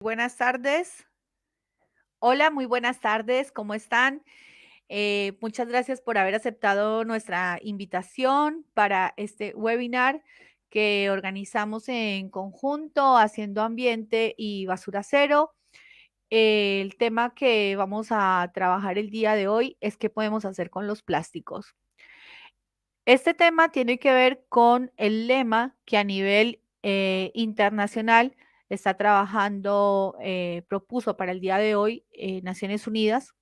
Buenas tardes. Hola, muy buenas tardes, ¿cómo están? Muchas gracias por haber aceptado nuestra invitación para este webinar que organizamos en conjunto, Haciendo Ambiente y Basura Cero. El tema que vamos a trabajar el día de hoy es qué podemos hacer con los plásticos. Este tema tiene que ver con el lema que a nivel internacional está trabajando, propuso para el día de hoy Naciones Unidas,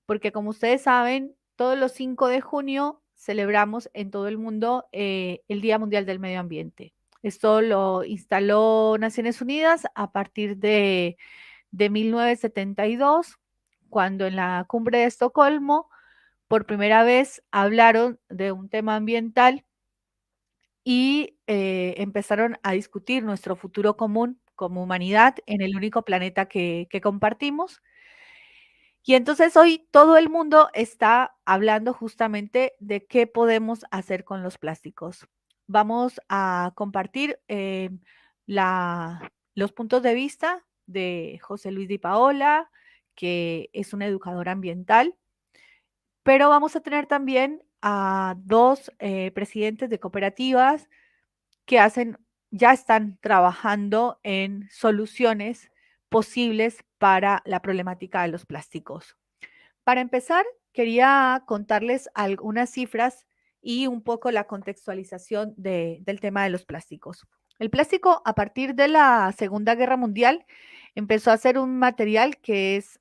porque como ustedes saben, todos los 5 de junio celebramos en todo el mundo el Día Mundial del Medio Ambiente. Esto lo instaló Naciones Unidas a partir de 1972, cuando en la cumbre de Estocolmo por primera vez hablaron de un tema ambiental y empezaron a discutir nuestro futuro común como humanidad en el único planeta que compartimos. Y entonces hoy todo el mundo está hablando justamente de qué podemos hacer con los plásticos. Vamos a compartir los puntos de vista de José Luis Di Paola, que es un educador ambiental, pero vamos a tener también a dos presidentes de cooperativas que ya están trabajando en soluciones posibles para la problemática de los plásticos. Para empezar, quería contarles algunas cifras y un poco la contextualización del tema de los plásticos. El plástico, a partir de la Segunda Guerra Mundial, empezó a ser un material que es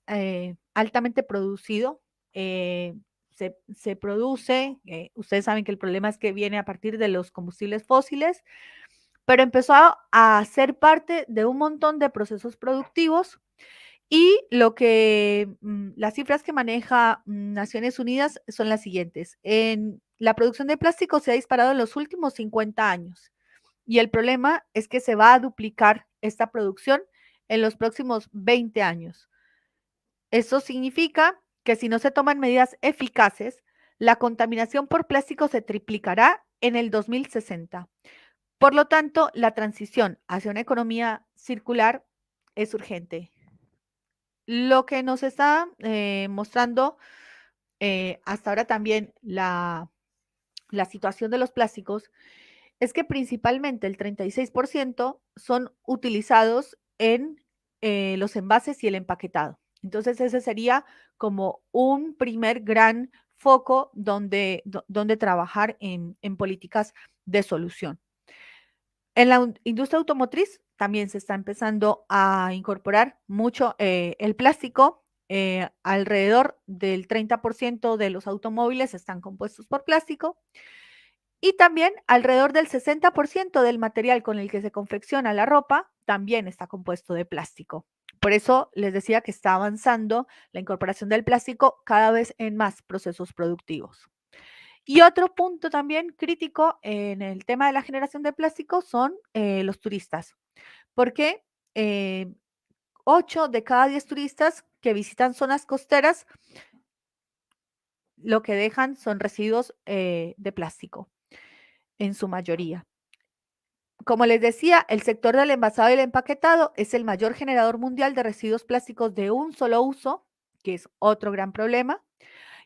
altamente producido. eh, se produce, ustedes saben que el problema es que viene a partir de los combustibles fósiles, pero empezó a ser parte de un montón de procesos productivos y las cifras que maneja Naciones Unidas son las siguientes. En la producción de plástico se ha disparado en los últimos 50 años y el problema es que se va a duplicar esta producción en los próximos 20 años. Eso significa que si no se toman medidas eficaces, la contaminación por plástico se triplicará en el 2060. Por lo tanto, la transición hacia una economía circular es urgente. Lo que nos está mostrando hasta ahora también la situación de los plásticos es que principalmente el 36% son utilizados en los envases y el empaquetado. Entonces ese sería como un primer gran foco donde trabajar en políticas de solución. En la industria automotriz también se está empezando a incorporar mucho el plástico. Alrededor del 30% de los automóviles están compuestos por plástico y también alrededor del 60% del material con el que se confecciona la ropa también está compuesto de plástico. Por eso les decía que está avanzando la incorporación del plástico cada vez en más procesos productivos. Y otro punto también crítico en el tema de la generación de plástico son los turistas, porque 8 de cada 10 turistas que visitan zonas costeras lo que dejan son residuos de plástico, en su mayoría. Como les decía, el sector del envasado y el empaquetado es el mayor generador mundial de residuos plásticos de un solo uso, que es otro gran problema.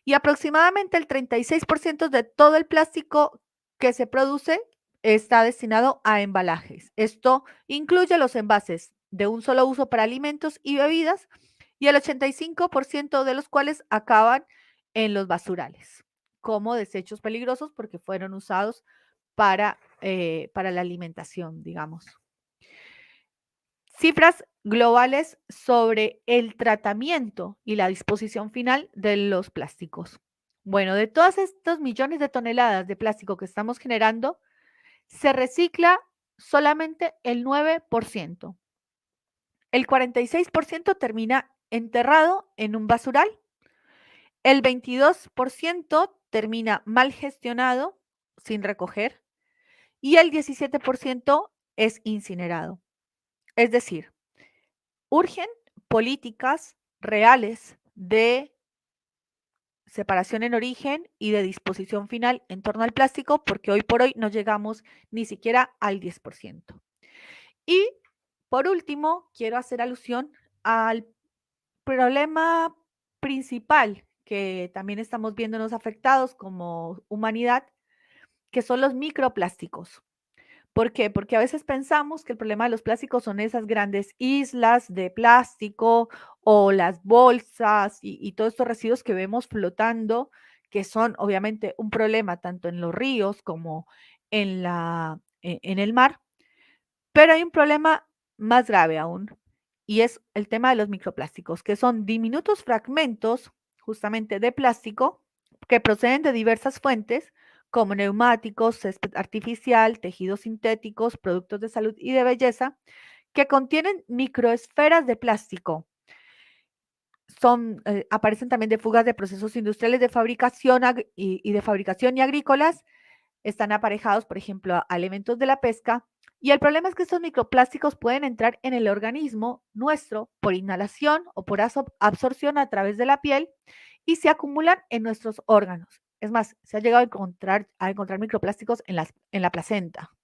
Y aproximadamente el 36% de todo el plástico que se produce está destinado a embalajes. Esto incluye los envases de un solo uso para alimentos y bebidas y el 85% de los cuales acaban en los basurales como desechos peligrosos porque fueron usados para la alimentación, digamos. Cifras globales sobre el tratamiento y la disposición final de los plásticos. Bueno, de todas estos millones de toneladas de plástico que estamos generando, se recicla solamente el 9%. El 46% termina enterrado en un basural. El 22% termina mal gestionado, sin recoger. Y el 17% es incinerado. Es decir, urgen políticas reales de separación en origen y de disposición final en torno al plástico, porque hoy por hoy no llegamos ni siquiera al 10%. Y Por último, quiero hacer alusión al problema principal que también estamos viéndonos afectados como humanidad, que son los microplásticos. ¿Por qué? Porque a veces pensamos que el problema de los plásticos son esas grandes islas de plástico o las bolsas y todos estos residuos que vemos flotando, que son obviamente un problema tanto en los ríos como en el mar. Pero hay un problema más grave aún, y es el tema de los microplásticos, que son diminutos fragmentos justamente de plástico que proceden de diversas fuentes, como neumáticos, césped artificial, tejidos sintéticos, productos de salud y de belleza, que contienen microesferas de plástico. Aparecen también de fugas de procesos industriales de fabricación y de fabricación y agrícolas, están aparejados, por ejemplo, a elementos de la pesca. Y el problema es que estos microplásticos pueden entrar en el organismo nuestro por inhalación o por absorción a través de la piel y se acumulan en nuestros órganos. Es más, se ha llegado a encontrar microplásticos en la placenta.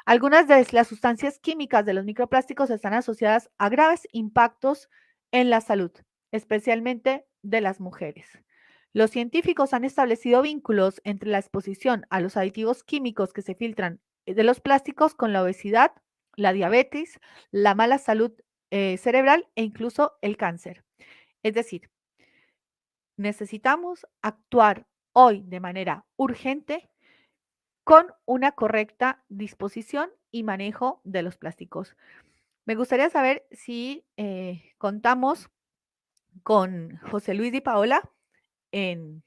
Algunas de las sustancias químicas de los microplásticos están asociadas a graves impactos en la salud, especialmente de las mujeres. Los científicos han establecido vínculos entre la exposición a los aditivos químicos que se filtran de los plásticos con la obesidad, la diabetes, la mala salud cerebral e incluso el cáncer. Es decir, necesitamos actuar hoy de manera urgente con una correcta disposición y manejo de los plásticos. Me gustaría saber si contamos con José Luis y Paola en,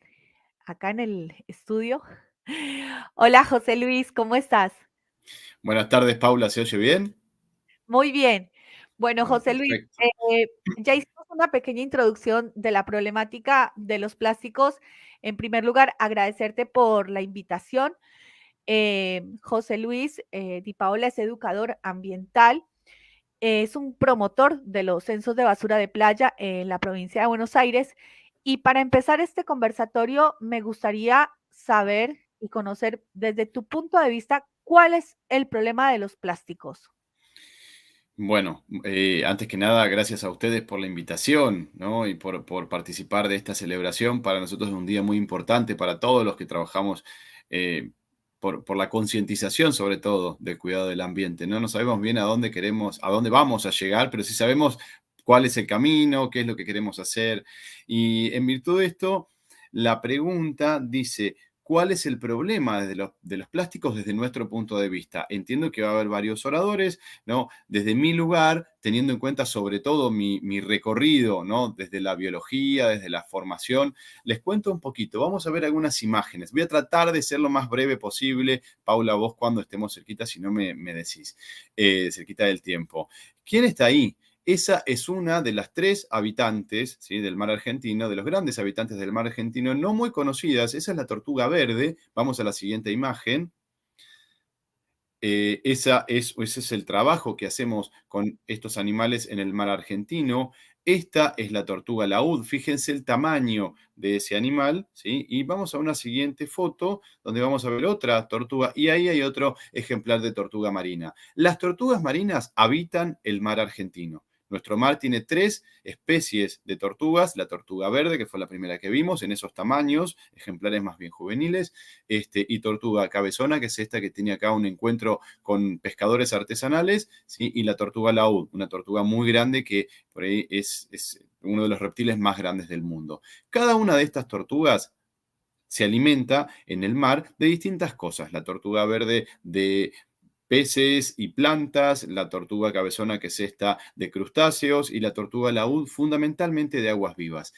acá en el estudio. Hola José Luis, ¿cómo estás? Buenas tardes, Paula, ¿se oye bien? Muy bien. Bueno, Bueno, José Luis, perfecto. ya hicimos una pequeña introducción de la problemática de los plásticos. En primer lugar, agradecerte por la invitación. José Luis Di Paola es educador ambiental, es un promotor de los censos de basura de playa en la provincia de Buenos Aires. Y para empezar este conversatorio, me gustaría saber y conocer desde tu punto de vista cuál es el problema de los plásticos. Bueno, antes que nada, gracias a ustedes por la invitación, ¿no? Y por participar de esta celebración. Para nosotros es un día muy importante, para todos los que trabajamos por la concientización, sobre todo, del cuidado del ambiente, ¿no? No sabemos bien a dónde queremos, a dónde vamos a llegar, pero sí sabemos cuál es el camino, qué es lo que queremos hacer. Y en virtud de esto, la pregunta dice, ¿cuál es el problema de los plásticos desde nuestro punto de vista? Entiendo que va a haber varios oradores, ¿no? Desde mi lugar, teniendo en cuenta sobre todo mi recorrido, ¿no? Desde la biología, desde la formación, les cuento un poquito. Vamos a ver algunas imágenes. Voy a tratar de ser lo más breve posible. Paula, vos cuando estemos cerquita, si no me decís, cerquita del tiempo. ¿Quién está ahí? Esa es una de las 3 habitantes, ¿sí?, del mar argentino, de los grandes habitantes del mar argentino, no muy conocidas. Esa es la tortuga verde. Vamos a la siguiente imagen. Ese es el trabajo que hacemos con estos animales en el mar argentino. Esta es la tortuga laúd. Fíjense el tamaño de ese animal, ¿sí? Y vamos a una siguiente foto donde vamos a ver otra tortuga y ahí hay otro ejemplar de tortuga marina. Las tortugas marinas habitan el mar argentino. Nuestro mar tiene 3 especies de tortugas, la tortuga verde, que fue la primera que vimos, en esos tamaños, ejemplares más bien juveniles, y tortuga cabezona, que es esta que tiene acá un encuentro con pescadores artesanales, ¿sí? Y la tortuga laúd, una tortuga muy grande que por ahí es uno de los reptiles más grandes del mundo. Cada una de estas tortugas se alimenta en el mar de distintas cosas. La tortuga verde de peces y plantas, la tortuga cabezona que es esta de crustáceos y la tortuga laúd fundamentalmente de aguas vivas.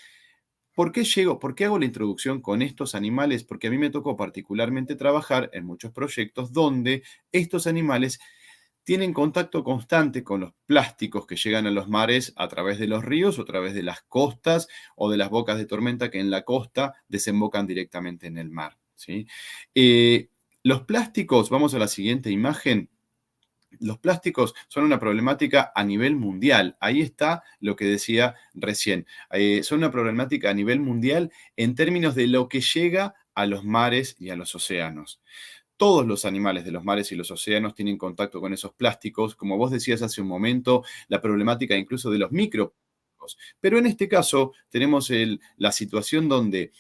¿Por qué hago la introducción con estos animales? Porque a mí me tocó particularmente trabajar en muchos proyectos donde estos animales tienen contacto constante con los plásticos que llegan a los mares a través de los ríos o a través de las costas o de las bocas de tormenta que en la costa desembocan directamente en el mar, ¿sí? Los plásticos, vamos a la siguiente imagen. Los plásticos son una problemática a nivel mundial. Ahí está lo que decía recién. Son una problemática a nivel mundial en términos de lo que llega a los mares y a los océanos. todos los animales de los mares y los océanos tienen contacto con esos plásticos. Como vos decías hace un momento, la problemática incluso de los microplásticos. Pero en este caso tenemos la situación donde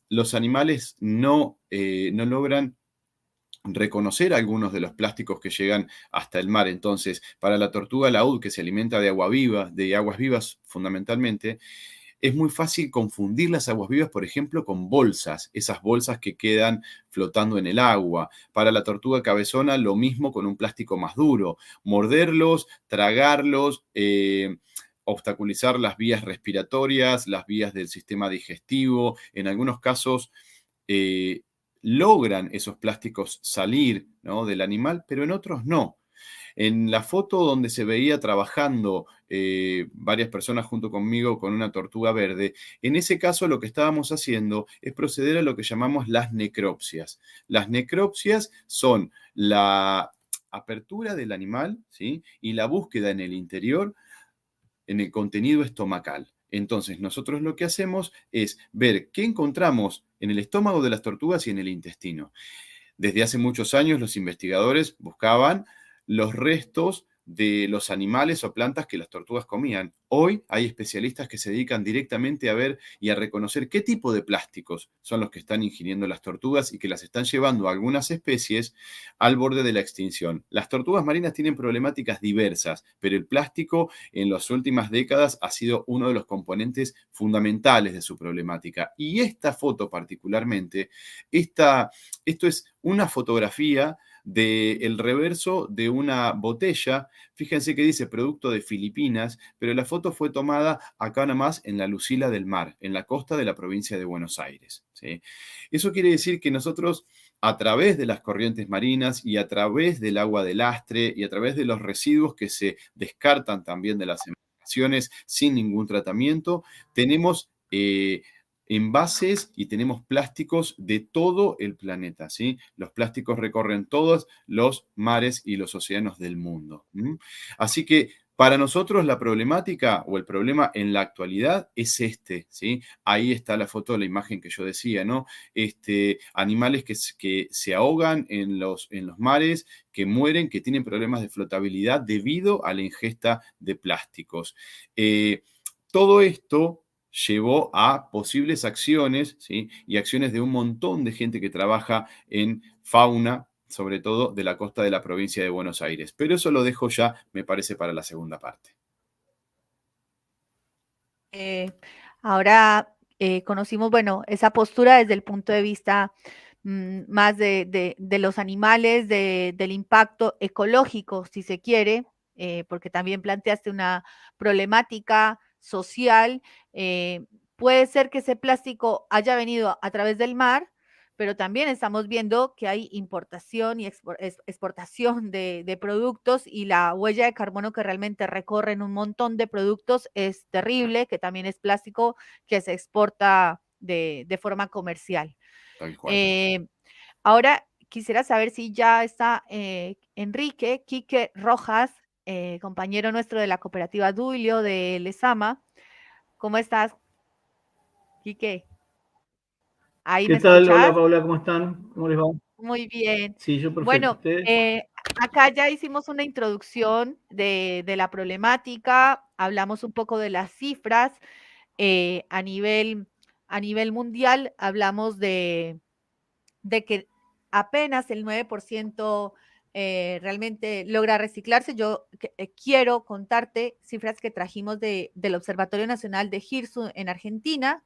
los animales no logran reconocer algunos de los plásticos que llegan hasta el mar. Entonces, para la tortuga laúd, que se alimenta de agua viva, de aguas vivas fundamentalmente, es muy fácil confundir las aguas vivas, por ejemplo, con bolsas, esas bolsas que quedan flotando en el agua. Para la tortuga cabezona, lo mismo con un plástico más duro. Morderlos, tragarlos, obstaculizar las vías respiratorias, las vías del sistema digestivo. En algunos casos, eh, logran esos plásticos salir, ¿no?, del animal, pero en otros no. En la foto donde se veía trabajando varias personas junto conmigo con una tortuga verde, en ese caso lo que estábamos haciendo es proceder a lo que llamamos las necropsias. Las necropsias son la apertura del animal, ¿sí?, y la búsqueda en el interior, en el contenido estomacal. Entonces, nosotros lo que hacemos es ver qué encontramos en el estómago de las tortugas y en el intestino. Desde hace muchos años los investigadores buscaban los restos de los animales o plantas que las tortugas comían. Hoy hay especialistas que se dedican directamente a ver y a reconocer qué tipo de plásticos son los que están ingiriendo las tortugas y que las están llevando a algunas especies al borde de la extinción. Las tortugas marinas tienen problemáticas diversas, pero el plástico en las últimas décadas ha sido uno de los componentes fundamentales de su problemática. Y esta foto particularmente, esto es una fotografía del reverso de una botella. Fíjense que dice producto de Filipinas, pero la foto fue tomada acá nomás en la Lucila del Mar, en la costa de la provincia de Buenos Aires, ¿sí? Eso quiere decir que nosotros, a través de las corrientes marinas y a través del agua de lastre y a través de los residuos que se descartan también de las embarcaciones sin ningún tratamiento, tenemos envases y tenemos plásticos de todo el planeta, ¿sí? Los plásticos recorren todos los mares y los océanos del mundo. Así que para nosotros la problemática o el problema en la actualidad es este, ¿sí? Ahí está la foto, la imagen que yo decía, ¿no? Animales que se ahogan en los mares, que mueren, que tienen problemas de flotabilidad debido a la ingesta de plásticos. Todo esto llevó a posibles acciones, ¿sí?, y acciones de un montón de gente que trabaja en fauna, sobre todo de la costa de la provincia de Buenos Aires. Pero eso lo dejo ya, me parece, para la segunda parte. Eh, ahora conocimos, bueno, esa postura desde el punto de vista más de los animales, del impacto ecológico, si se quiere, porque también planteaste una problemática social. Puede ser que ese plástico haya venido a través del mar, pero también estamos viendo que hay importación y exportación de productos, y la huella de carbono que realmente recorren un montón de productos es terrible, que también es plástico que se exporta de forma comercial. Tal cual. Eh, Ahora quisiera saber si ya está Enrique Quique Rojas, compañero nuestro de la cooperativa Duilio de Lezama. ¿Cómo estás, Quique? ¿Ahí ¿Qué me tal? Hola escuchas? Paula, ¿cómo están? ¿Cómo les va? Muy bien. Sí, yo perfecto. Bueno, ¿Ustedes? acá ya hicimos una introducción de la problemática, hablamos un poco de las cifras. A nivel mundial hablamos de que apenas el 9% realmente logra reciclarse. Yo quiero contarte cifras que trajimos del Observatorio Nacional de GIRSU en Argentina,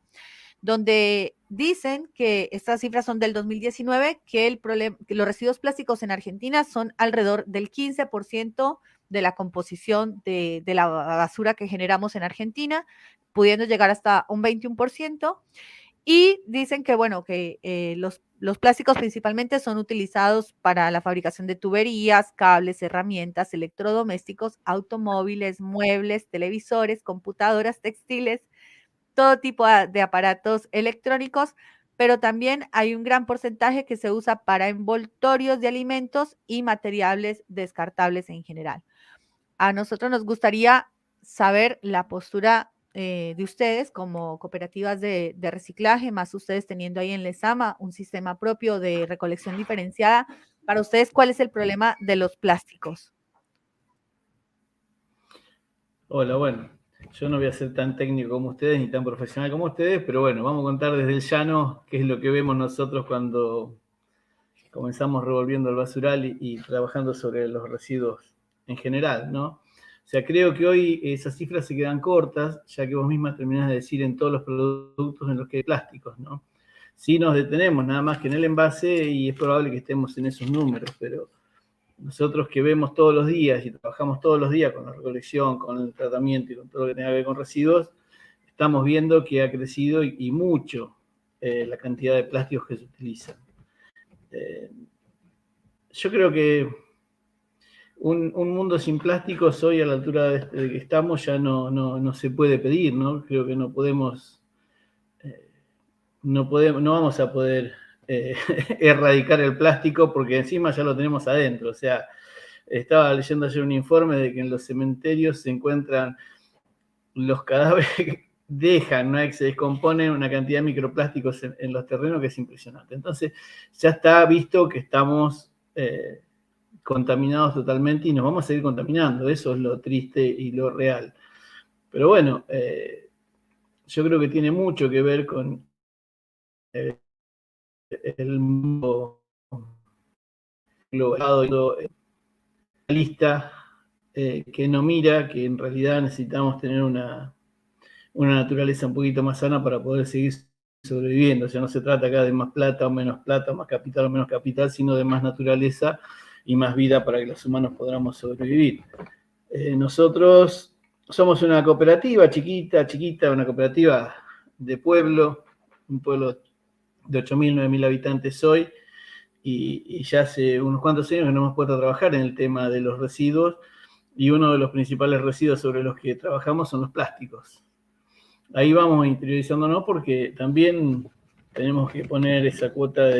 donde dicen que estas cifras son del 2019, que los residuos plásticos en Argentina son alrededor del 15% de la composición de la basura que generamos en Argentina, pudiendo llegar hasta un 21%. Y dicen que, bueno, que los plásticos principalmente son utilizados para la fabricación de tuberías, cables, herramientas, electrodomésticos, automóviles, muebles, televisores, computadoras, textiles, todo tipo de aparatos electrónicos, pero también hay un gran porcentaje que se usa para envoltorios de alimentos y materiales descartables en general. A nosotros nos gustaría saber la postura de ustedes como cooperativas de reciclaje, más ustedes teniendo ahí en Lezama un sistema propio de recolección diferenciada. Para ustedes, ¿cuál es el problema de los plásticos? Hola, bueno, yo no voy a ser tan técnico como ustedes ni tan profesional como ustedes, pero bueno, vamos a contar desde el llano qué es lo que vemos nosotros cuando comenzamos revolviendo el basural y trabajando sobre los residuos en general, ¿no? O sea, creo que hoy esas cifras se quedan cortas, ya que vos misma terminás de decir en todos los productos en los que hay plásticos, ¿no? Sí nos detenemos nada más que en el envase y es probable que estemos en esos números, pero nosotros que vemos todos los días y trabajamos todos los días con la recolección, con el tratamiento y con todo lo que tenga que ver con residuos, estamos viendo que ha crecido y mucho la cantidad de plásticos que se utilizan. Yo creo que un mundo sin plásticos hoy a la altura de que estamos ya no se puede pedir, ¿no? Creo que no vamos a poder erradicar el plástico porque encima ya lo tenemos adentro. O sea, estaba leyendo ayer un informe de que en los cementerios se encuentran los cadáveres que dejan, ¿no? Que se descomponen una cantidad de microplásticos en los terrenos que es impresionante. Entonces, ya está visto que estamos contaminados totalmente y nos vamos a seguir contaminando. Eso es lo triste y lo real. Pero bueno, yo creo que tiene mucho que ver con el mundo global, lista que no mira que en realidad necesitamos tener una naturaleza un poquito más sana para poder seguir sobreviviendo. O sea, no se trata acá de más plata o menos plata, más capital o menos capital, sino de más naturaleza y más vida para que los humanos podamos sobrevivir. Nosotros somos una cooperativa chiquita, una cooperativa de pueblo, un pueblo de 8.000, 9.000 habitantes hoy, y ya hace unos cuantos años que nos hemos puesto a trabajar en el tema de los residuos, y uno de los principales residuos sobre los que trabajamos son los plásticos. Ahí vamos interiorizándonos porque también tenemos que poner esa cuota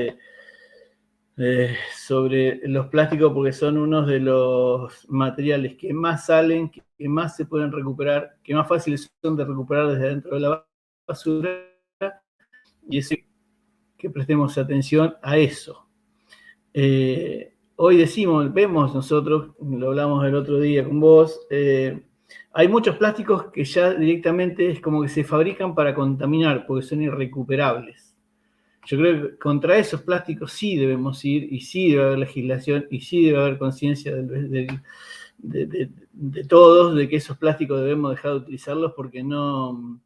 sobre los plásticos porque son unos de los materiales que más salen, que más se pueden recuperar, que más fáciles son de recuperar desde dentro de la basura, y es que prestemos atención a eso. Hoy vemos nosotros, lo hablamos el otro día con vos, hay muchos plásticos que ya directamente es como que se fabrican para contaminar porque son irrecuperables. Yo creo que contra esos plásticos sí debemos ir y sí debe haber legislación y sí debe haber conciencia de todos de que esos plásticos debemos dejar de utilizarlos porque no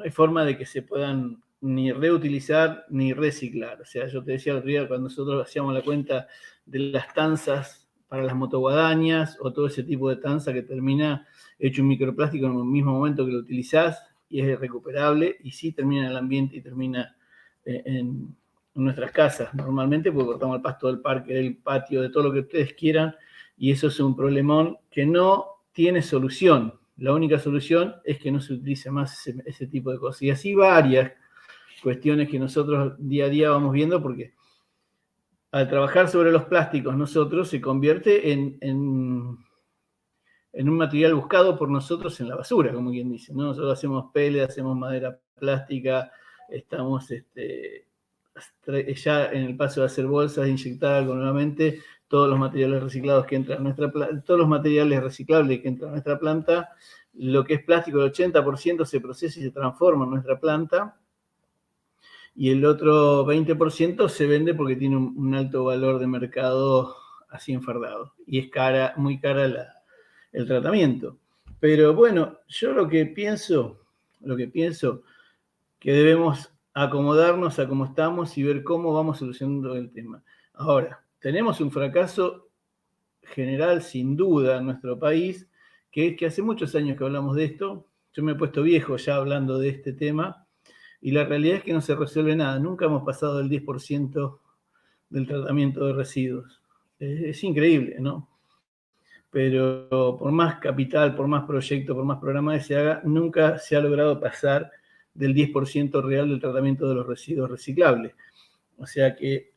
hay forma de que se puedan ni reutilizar ni reciclar. O sea, yo te decía el otro día cuando nosotros hacíamos la cuenta de las tanzas para las motoguadañas o todo ese tipo de tanza que termina hecho un microplástico en el mismo momento que lo utilizás y es irrecuperable y sí termina en el ambiente y termina en nuestras casas normalmente porque cortamos el pasto del parque, del patio, de todo lo que ustedes quieran y eso es un problemón que no tiene solución. La única solución es que no se utilice más ese tipo de cosas. Y así varias cuestiones que nosotros día a día vamos viendo porque al trabajar sobre los plásticos nosotros se convierte en un material buscado por nosotros en la basura, como quien dice, ¿no? Nosotros hacemos pellets, hacemos madera plástica, estamos ya en el paso de hacer bolsas, de inyectar algo nuevamente, todos los materiales reciclados que entran a nuestra planta, todos los materiales reciclables que entran a nuestra planta, lo que es plástico, el 80% se procesa y se transforma en nuestra planta, y el otro 20% se vende porque tiene un alto valor de mercado así enfardado, y es muy cara el tratamiento. Pero bueno, yo lo que pienso que debemos acomodarnos a cómo estamos y ver cómo vamos solucionando el tema. Ahora, tenemos un fracaso general sin duda en nuestro país, que es que hace muchos años que hablamos de esto, yo me he puesto viejo ya hablando de este tema, y la realidad es que no se resuelve nada, nunca hemos pasado del 10% del tratamiento de residuos. Es increíble, ¿no? Pero por más capital, por más proyecto, por más programa que se haga, nunca se ha logrado pasar del 10% real del tratamiento de los residuos reciclables. O sea que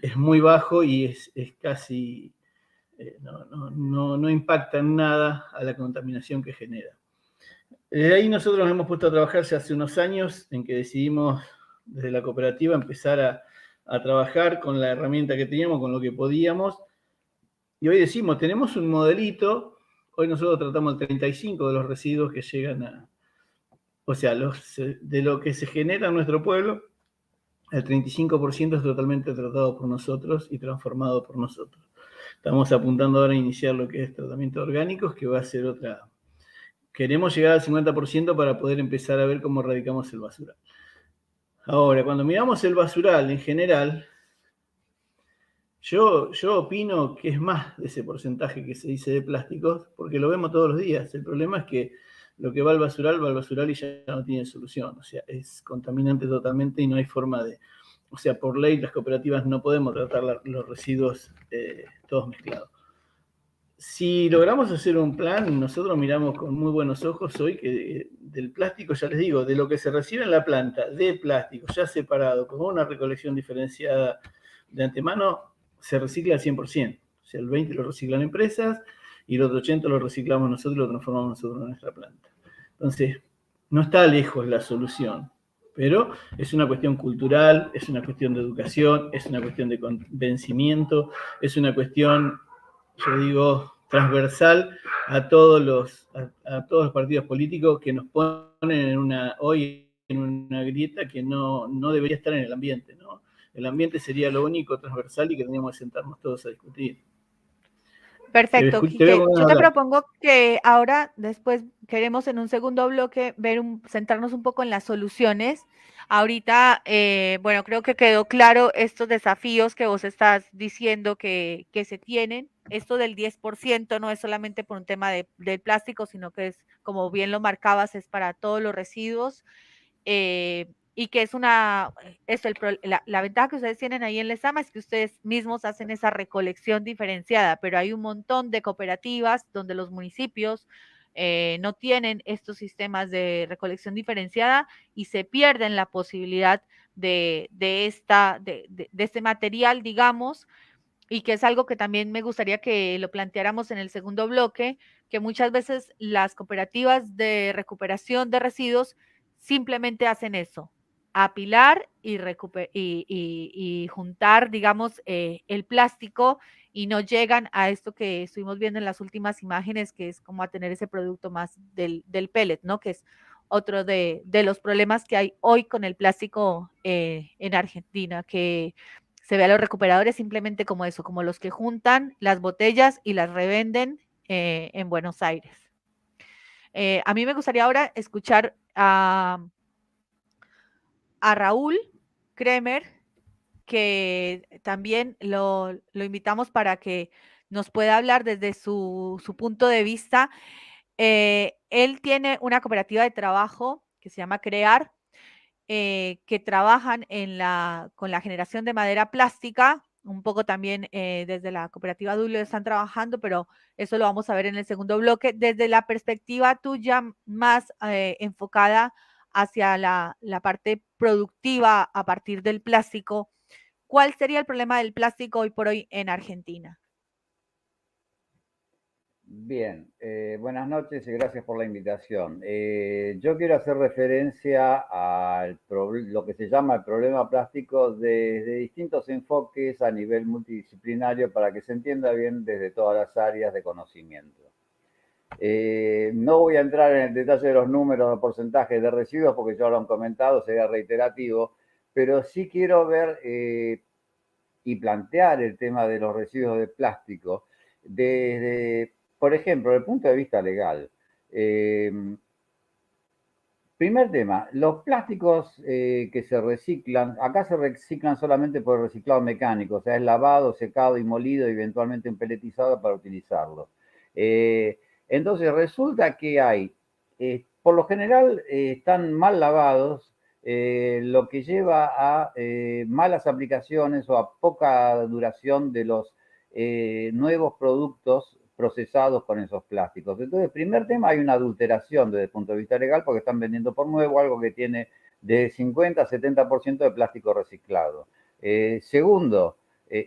es muy bajo y es casi, no impacta en nada a la contaminación que genera. Desde ahí nosotros nos hemos puesto a trabajar ya hace unos años en que decidimos desde la cooperativa empezar a trabajar con la herramienta que teníamos, con lo que podíamos. Y hoy decimos, tenemos un modelito, hoy nosotros tratamos el 35% de los residuos que llegan a, o sea, de lo que se genera en nuestro pueblo, el 35% es totalmente tratado por nosotros y transformado por nosotros. Estamos apuntando ahora a iniciar lo que es tratamiento de orgánicos, que va a ser otra. Queremos llegar al 50% para poder empezar a ver cómo erradicamos el basural. Ahora, cuando miramos el basural en general, yo opino que es más de ese porcentaje que se dice de plásticos, porque lo vemos todos los días. El problema es que lo que va al basural y ya no tiene solución. O sea, es contaminante totalmente y no hay forma de... O sea, por ley las cooperativas no podemos tratar los residuos todos mezclados. Si logramos hacer un plan, nosotros miramos con muy buenos ojos hoy que del plástico, ya les digo, de lo que se recibe en la planta, de plástico ya separado, con una recolección diferenciada de antemano, se recicla al 100%. O sea, el 20% lo reciclan empresas y el otro 80% lo reciclamos nosotros y lo transformamos nosotros en nuestra planta. Entonces, no está lejos la solución, pero es una cuestión cultural, es una cuestión de educación, es una cuestión de convencimiento, es una cuestión, yo digo, transversal a todos los partidos políticos que nos ponen hoy en una grieta que no debería estar en el ambiente, ¿no? El ambiente sería lo único transversal y que teníamos que sentarnos todos a discutir. Perfecto, Quique. Yo te propongo que ahora, después, queremos en un segundo bloque centrarnos un poco en las soluciones. Ahorita, bueno, creo que quedó claro estos desafíos que vos estás diciendo que se tienen. Esto del 10% no es solamente por un tema del plástico, sino que es, como bien lo marcabas, es para todos los residuos. Y que es la ventaja que ustedes tienen ahí en Lezama es que ustedes mismos hacen esa recolección diferenciada, pero hay un montón de cooperativas donde los municipios no tienen estos sistemas de recolección diferenciada y se pierden la posibilidad de este material, digamos, y que es algo que también me gustaría que lo planteáramos en el segundo bloque, que muchas veces las cooperativas de recuperación de residuos simplemente hacen eso, apilar y juntar, digamos, el plástico y no llegan a esto que estuvimos viendo en las últimas imágenes, que es como a tener ese producto más del pellet, ¿no? Que es otro de los problemas que hay hoy con el plástico en Argentina, que se ve a los recuperadores simplemente como eso, como los que juntan las botellas y las revenden en Buenos Aires. A mí me gustaría ahora escuchar a Raúl Kremer, que también lo invitamos para que nos pueda hablar desde su punto de vista. Él tiene una cooperativa de trabajo que se llama CREAR, que trabajan con la generación de madera plástica, un poco también desde la cooperativa Dulio están trabajando, pero eso lo vamos a ver en el segundo bloque, desde la perspectiva tuya más enfocada hacia la parte productiva a partir del plástico. ¿Cuál sería el problema del plástico hoy por hoy en Argentina? Bien, buenas noches y gracias por la invitación. Yo quiero hacer referencia a lo que se llama el problema plástico desde distintos enfoques a nivel multidisciplinario para que se entienda bien desde todas las áreas de conocimiento. No voy a entrar en el detalle de los números de porcentajes de residuos porque ya lo han comentado, sería reiterativo, pero sí quiero ver y plantear el tema de los residuos de plástico desde, por ejemplo, desde el punto de vista legal. Primer tema, los plásticos que se reciclan, acá se reciclan solamente por el reciclado mecánico, o sea, es lavado, secado y molido y eventualmente empeletizado para utilizarlo. Entonces resulta que hay, por lo general están mal lavados, lo que lleva a malas aplicaciones o a poca duración de los nuevos productos procesados con esos plásticos. Entonces, primer tema, hay una adulteración desde el punto de vista legal porque están vendiendo por nuevo algo que tiene de 50 a 70% de plástico reciclado. Segundo,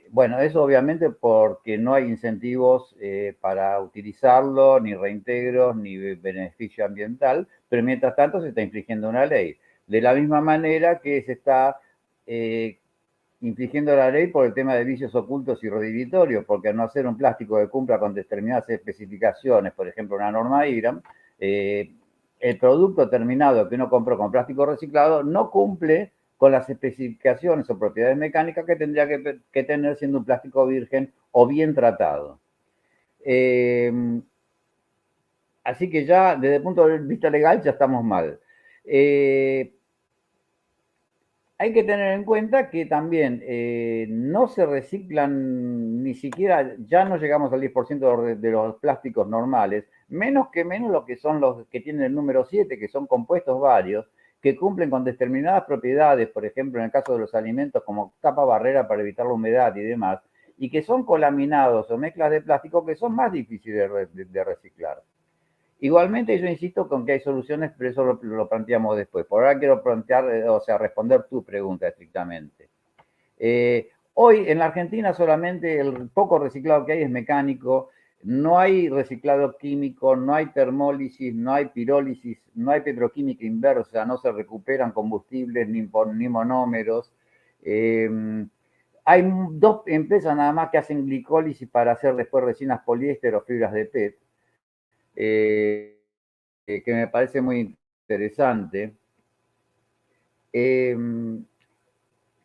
bueno, eso obviamente porque no hay incentivos para utilizarlo, ni reintegros, ni beneficio ambiental, pero mientras tanto se está infringiendo una ley. De la misma manera que se está infringiendo la ley por el tema de vicios ocultos y redhibitorios, porque al no hacer un plástico que cumpla con determinadas especificaciones, por ejemplo, una norma IRAM, el producto terminado que uno compró con plástico reciclado no cumple con las especificaciones o propiedades mecánicas que tendría que tener siendo un plástico virgen o bien tratado. Así que ya desde el punto de vista legal ya estamos mal. Hay que tener en cuenta que también no se reciclan ni siquiera, ya no llegamos al 10% de los plásticos normales, menos lo que son los que tienen el número 7, que son compuestos varios, que cumplen con determinadas propiedades, por ejemplo, en el caso de los alimentos, como capa barrera para evitar la humedad y demás, y que son colaminados o mezclas de plástico que son más difíciles de reciclar. Igualmente, yo insisto con que hay soluciones, pero eso lo planteamos después. Por ahora quiero plantear, responder tu pregunta estrictamente. Hoy en la Argentina solamente el poco reciclado que hay es mecánico, no hay reciclado químico, no hay termólisis, no hay pirólisis, no hay petroquímica inversa, no se recuperan combustibles ni monómeros. Hay 2 empresas nada más que hacen glicólisis para hacer después resinas poliéster o fibras de PET. Que me parece muy interesante.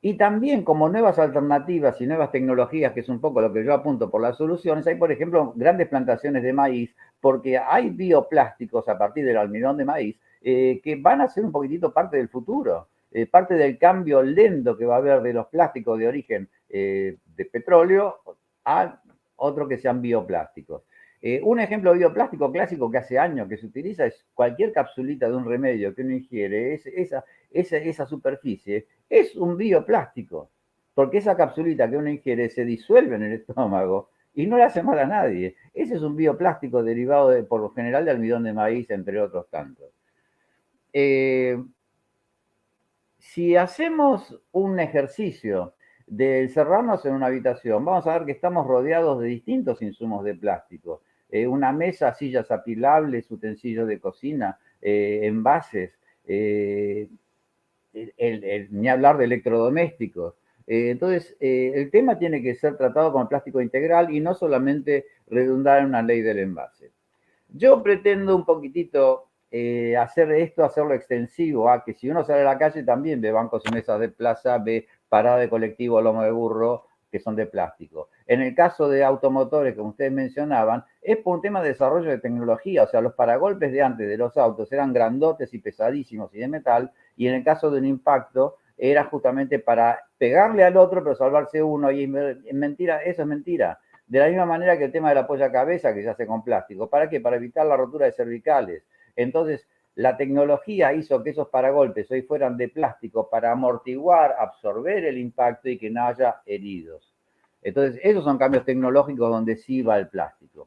Y también como nuevas alternativas y nuevas tecnologías, que es un poco lo que yo apunto por las soluciones, hay, por ejemplo, grandes plantaciones de maíz, porque hay bioplásticos a partir del almidón de maíz que van a ser un poquitito parte del futuro, parte del cambio lento que va a haber de los plásticos de origen de petróleo a otros que sean bioplásticos. Un ejemplo de bioplástico clásico que hace años que se utiliza es cualquier capsulita de un remedio que uno ingiere, esa superficie es un bioplástico, porque esa capsulita que uno ingiere se disuelve en el estómago y no le hace mal a nadie. Ese es un bioplástico derivado por lo general de almidón de maíz, entre otros tantos. Si hacemos un ejercicio de encerrarnos en una habitación, vamos a ver que estamos rodeados de distintos insumos de plástico. Una mesa, sillas apilables, utensilios de cocina, envases, ni hablar de electrodomésticos. Entonces, el tema tiene que ser tratado con plástico integral y no solamente redundar en una ley del envase. Yo pretendo un poquitito hacer esto, hacerlo extensivo a que si uno sale a la calle también ve bancos y mesas de plaza, ve parada de colectivo, lomo de burro, que son de plástico. En el caso de automotores, como ustedes mencionaban, es por un tema de desarrollo de tecnología, o sea, los paragolpes de antes de los autos eran grandotes y pesadísimos y de metal, y en el caso de un impacto era justamente para pegarle al otro pero salvarse uno, y mentira, eso es mentira. De la misma manera que el tema de la apoyacabeza que se hace con plástico. ¿Para qué? Para evitar la rotura de cervicales. Entonces, la tecnología hizo que esos paragolpes hoy fueran de plástico para amortiguar, absorber el impacto y que no haya heridos. Entonces, esos son cambios tecnológicos donde sí va el plástico.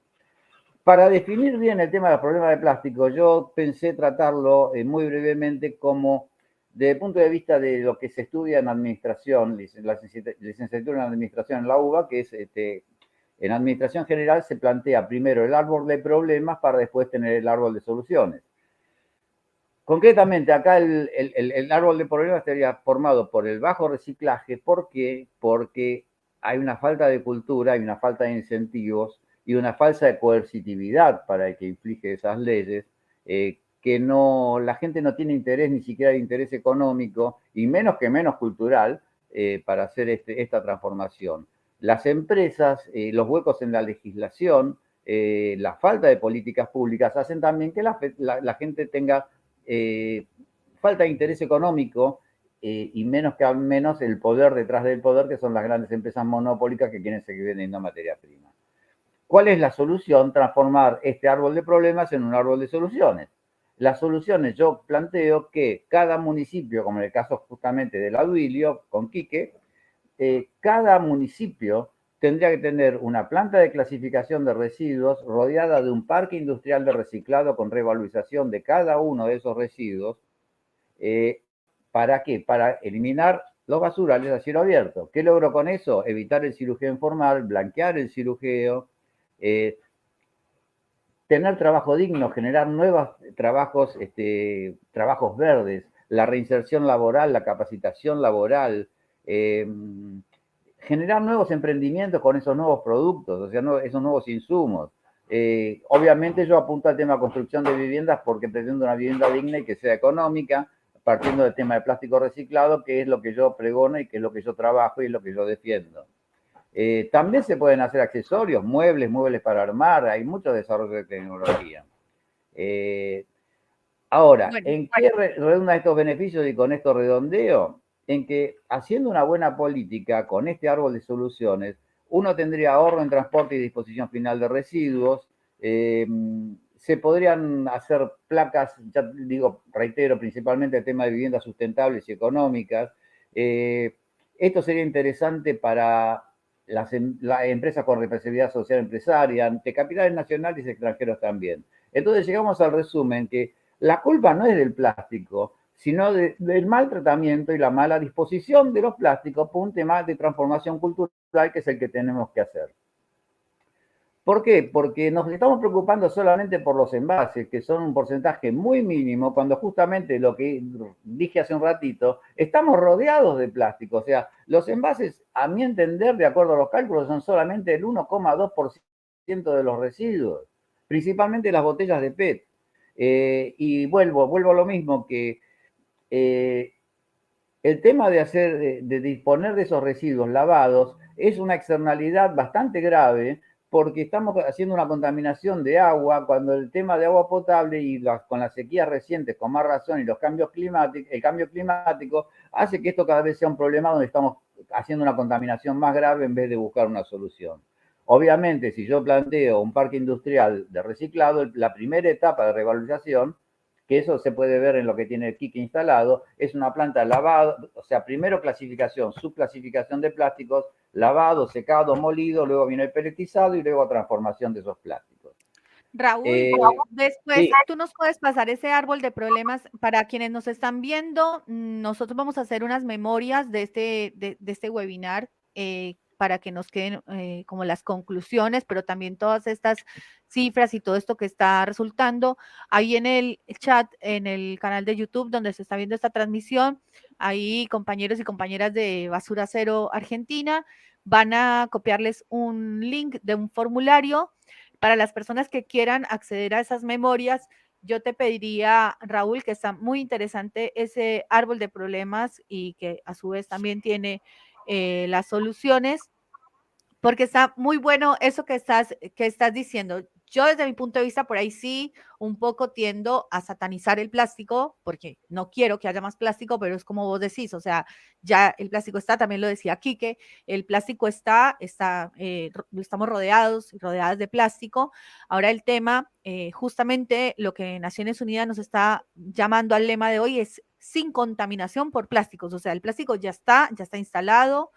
Para definir bien el tema de los problemas de plástico, yo pensé tratarlo muy brevemente como desde el punto de vista de lo que se estudia en administración, la licenciatura en administración en la UBA, que es en administración general se plantea primero el árbol de problemas para después tener el árbol de soluciones. Concretamente, acá el árbol de problemas estaría formado por el bajo reciclaje. ¿Por qué? Porque hay una falta de cultura, hay una falta de incentivos y una falsa coercitividad para el que inflige esas leyes, que no, la gente no tiene interés, ni siquiera interés económico, y menos cultural, para hacer esta transformación. Las empresas, los huecos en la legislación, la falta de políticas públicas hacen también que la gente tenga falta de interés económico y menos el poder detrás del poder, que son las grandes empresas monopólicas que quieren seguir vendiendo materia prima. ¿Cuál es la solución? Transformar este árbol de problemas en un árbol de soluciones. Las soluciones, yo planteo que cada municipio, como en el caso justamente del Aduilio, con Quique, cada municipio tendría que tener una planta de clasificación de residuos rodeada de un parque industrial de reciclado con revalorización de cada uno de esos residuos. ¿Para qué? Para eliminar los basurales a cielo abierto. ¿Qué logro con eso? Evitar el cirujeo informal, blanquear el cirujeo, tener trabajo digno, generar nuevos trabajos verdes, la reinserción laboral, la capacitación laboral, generar nuevos emprendimientos con esos nuevos productos, o sea, esos nuevos insumos. Obviamente yo apunto al tema de construcción de viviendas porque pretendo una vivienda digna y que sea económica, partiendo del tema de plástico reciclado, que es lo que yo pregono y que es lo que yo trabajo y es lo que yo defiendo. También se pueden hacer accesorios, muebles para armar, hay mucho desarrollo de tecnología. Ahora, Bueno, ¿en qué redundan estos beneficios y con esto redondeo? En que haciendo una buena política con este árbol de soluciones, uno tendría ahorro en transporte y disposición final de residuos, se podrían hacer placas, ya digo, reitero, principalmente el tema de viviendas sustentables y económicas. Esto sería interesante para las empresas con responsabilidad social empresaria, de capitales nacionales y extranjeros también. Entonces llegamos al resumen que la culpa no es del plástico, sino del mal tratamiento y la mala disposición de los plásticos por un tema de transformación cultural que es el que tenemos que hacer. ¿Por qué? Porque nos estamos preocupando solamente por los envases, que son un porcentaje muy mínimo, cuando justamente lo que dije hace un ratito, estamos rodeados de plástico. O sea, los envases, a mi entender, de acuerdo a los cálculos, son solamente el 1,2% de los residuos, principalmente las botellas de PET. Y vuelvo a lo mismo, que el tema de disponer de esos residuos lavados es una externalidad bastante grave porque estamos haciendo una contaminación de agua cuando el tema de agua potable y con las sequías recientes, con más razón, y el cambio climático hace que esto cada vez sea un problema donde estamos haciendo una contaminación más grave en vez de buscar una solución. Obviamente, si yo planteo un parque industrial de reciclado, la primera etapa de revalorización, que eso se puede ver en lo que tiene el Quique instalado, es una planta lavada, o sea, primero clasificación, subclasificación de plásticos, lavado, secado, molido, luego viene el pelletizado y luego transformación de esos plásticos. Raúl, después sí. tú nos puedes pasar ese árbol de problemas para quienes nos están viendo. Nosotros vamos a hacer unas memorias de este webinar para que nos queden como las conclusiones, pero también todas estas cifras y todo esto que está resultando. Ahí en el chat, en el canal de YouTube donde se está viendo esta transmisión, ahí compañeros y compañeras de Basura Cero Argentina van a copiarles un link de un formulario. Para las personas que quieran acceder a esas memorias, yo te pediría, Raúl, que está muy interesante ese árbol de problemas y que a su vez también tiene las soluciones, porque está muy bueno eso que estás diciendo. Yo desde mi punto de vista, por ahí sí, un poco tiendo a satanizar el plástico, porque no quiero que haya más plástico, pero es como vos decís, o sea, ya el plástico está, también lo decía Quique, el plástico estamos rodeadas de plástico. Ahora el tema, justamente lo que Naciones Unidas nos está llamando al lema de hoy es sin contaminación por plásticos, o sea, el plástico ya está instalado,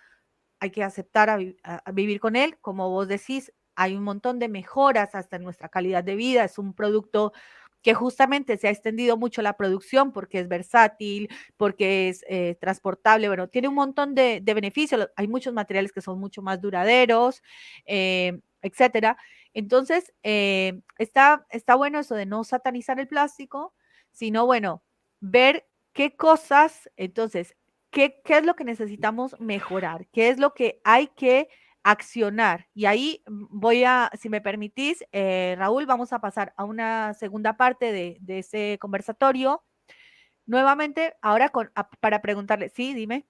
hay que aceptar a vivir con él. Como vos decís, hay un montón de mejoras hasta en nuestra calidad de vida. Es un producto que justamente se ha extendido mucho la producción porque es versátil, porque es transportable, bueno, tiene un montón de beneficios. Hay muchos materiales que son mucho más duraderos, etcétera. Entonces, está bueno eso de no satanizar el plástico, sino, bueno, ver qué cosas, entonces, ¿qué es lo que necesitamos mejorar? ¿Qué es lo que hay que accionar? Y ahí si me permitís, Raúl, vamos a pasar a una segunda parte de ese conversatorio. Nuevamente, ahora para preguntarle, sí, dime.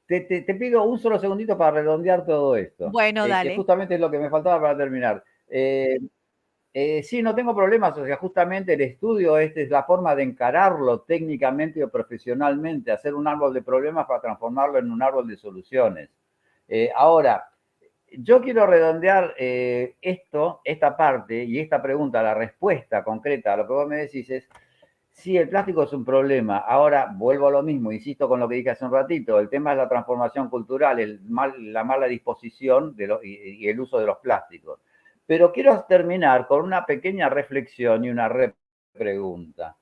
Te pido un solo segundito para redondear todo esto, Bueno, que dale. justamente es lo que me faltaba para terminar. Sí, no tengo problemas, o sea, justamente el estudio es la forma de encararlo técnicamente o profesionalmente, hacer un árbol de problemas para transformarlo en un árbol de soluciones. Ahora, yo quiero redondear esta parte y esta pregunta, la respuesta concreta a lo que vos me decís es, sí, el plástico es un problema. Ahora vuelvo a lo mismo, insisto con lo que dije hace un ratito, el tema es la transformación cultural, la mala disposición y el uso de los plásticos. Pero quiero terminar con una pequeña reflexión y una pregunta.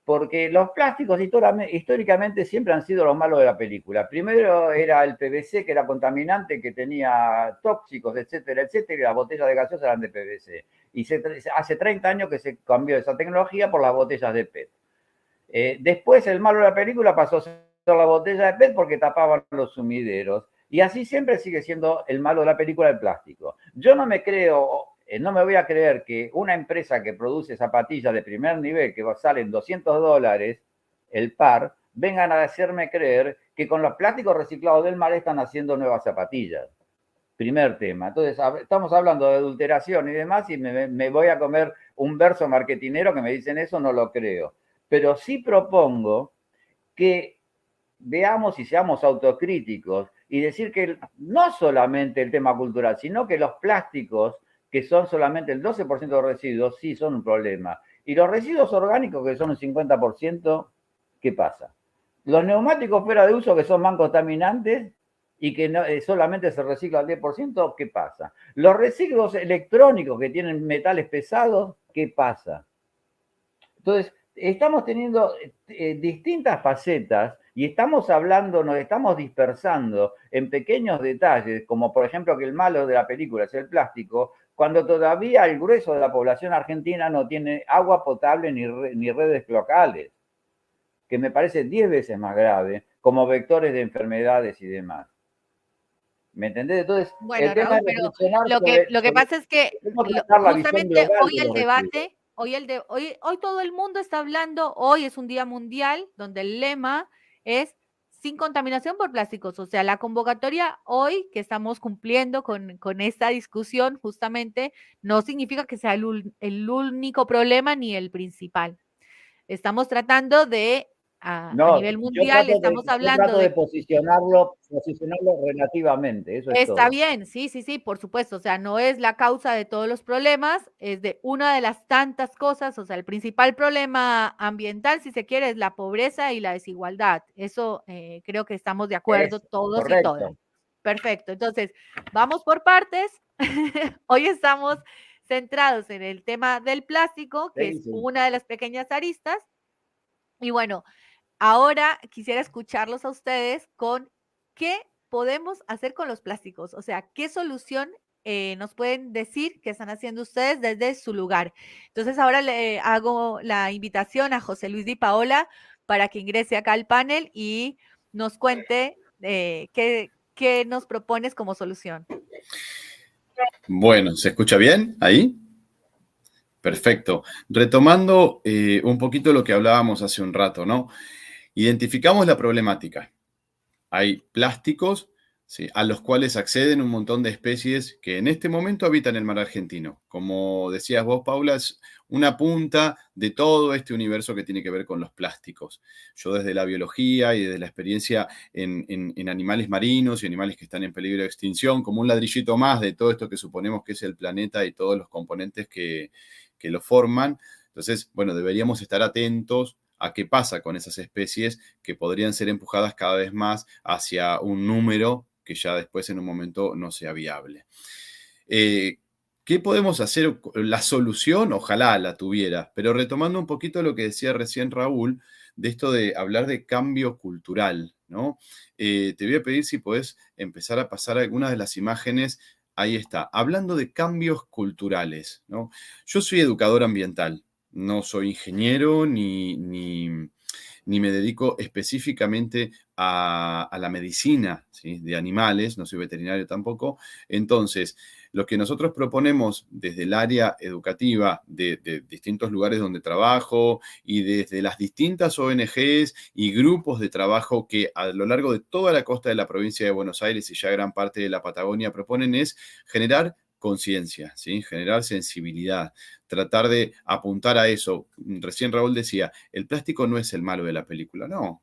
Porque los plásticos históricamente siempre han sido los malos de la película. Primero era el PVC, que era contaminante, que tenía tóxicos, etcétera, etcétera, y las botellas de gaseosa eran de PVC. Y hace 30 años que se cambió esa tecnología por las botellas de PET. Después el malo de la película pasó a ser la botella de PET porque tapaban los sumideros. Y así siempre sigue siendo el malo de la película el plástico. Yo no me creo, no me voy a creer que una empresa que produce zapatillas de primer nivel que salen $200 el par, vengan a hacerme creer que con los plásticos reciclados del mar están haciendo nuevas zapatillas. Primer tema. Entonces, estamos hablando de adulteración y demás, y me voy a comer un verso marketinero que me dicen eso, no lo creo. Pero sí propongo que veamos y seamos autocríticos y decir que no solamente el tema cultural, sino que los plásticos, que son solamente el 12% de los residuos, sí son un problema. Y los residuos orgánicos, que son un 50%, ¿qué pasa? Los neumáticos fuera de uso, que son más contaminantes y que no, solamente se recicla al 10%, ¿qué pasa? Los residuos electrónicos que tienen metales pesados, ¿qué pasa? Entonces, estamos teniendo distintas facetas y estamos hablando, nos estamos dispersando en pequeños detalles, como por ejemplo que el malo de la película es el plástico, cuando todavía el grueso de la población argentina no tiene agua potable ni redes locales, que me parece 10 veces más grave, como vectores de enfermedades y demás. ¿Me entendés? Entonces, Bueno, el tema Raúl, es pero reflexionar lo que pasa es que la visión justamente global hoy de el los residuos. debate, hoy todo el mundo está hablando, hoy es un día mundial donde el lema es sin contaminación por plásticos. O sea, la convocatoria hoy que estamos cumpliendo con esta discusión justamente no significa que sea el único problema ni el principal. Estamos tratando de, a No, nivel mundial, estamos yo hablando trato de de posicionarlo relativamente, eso es está todo. bien, sí, sí, sí, por supuesto. O sea, no es la causa de todos los problemas, es de una de las tantas cosas. O sea, el principal problema ambiental, si se quiere, es la pobreza y la desigualdad. Eso creo que estamos de acuerdo Es todos y todas. correcto. Perfecto. Entonces, vamos por partes. Hoy estamos centrados en el tema del plástico, que Sí, es sí. una de las pequeñas aristas. Y bueno, ahora quisiera escucharlos a ustedes con qué podemos hacer con los plásticos, o sea, qué solución nos pueden decir que están haciendo ustedes desde su lugar. Entonces, ahora le hago la invitación a José Luis Di Paola para que ingrese acá al panel y nos cuente qué nos propones como solución. Bueno, ¿se escucha bien ahí? Perfecto. Retomando un poquito lo que hablábamos hace un rato, ¿no? Identificamos la problemática. Hay plásticos, ¿sí?, a los cuales acceden un montón de especies que en este momento habitan el mar argentino. Como decías vos, Paula, es una punta de todo este universo que tiene que ver con los plásticos. Yo desde la biología y desde la experiencia en animales marinos y animales que están en peligro de extinción, como un ladrillito más de todo esto que suponemos que es el planeta y todos los componentes que lo forman. Entonces, bueno, deberíamos estar atentos a qué pasa con esas especies que podrían ser empujadas cada vez más hacia un número que ya después en un momento no sea viable. ¿Qué podemos hacer? La solución, ojalá la tuviera, pero retomando un poquito lo que decía recién Raúl, de esto de hablar de cambio cultural, ¿no? Te voy a pedir si podés empezar a pasar algunas de las imágenes. Ahí está, hablando de cambios culturales, ¿no? Yo soy educador ambiental, no soy ingeniero ni me dedico específicamente a la medicina, ¿sí?, de animales, no soy veterinario tampoco. Entonces, lo que nosotros proponemos desde el área educativa de distintos lugares donde trabajo y desde las distintas ONGs y grupos de trabajo que a lo largo de toda la costa de la provincia de Buenos Aires y ya gran parte de la Patagonia proponen es generar conciencia, ¿sí?, generar sensibilidad, tratar de apuntar a eso. Recién Raúl decía, el plástico no es el malo de la película, no.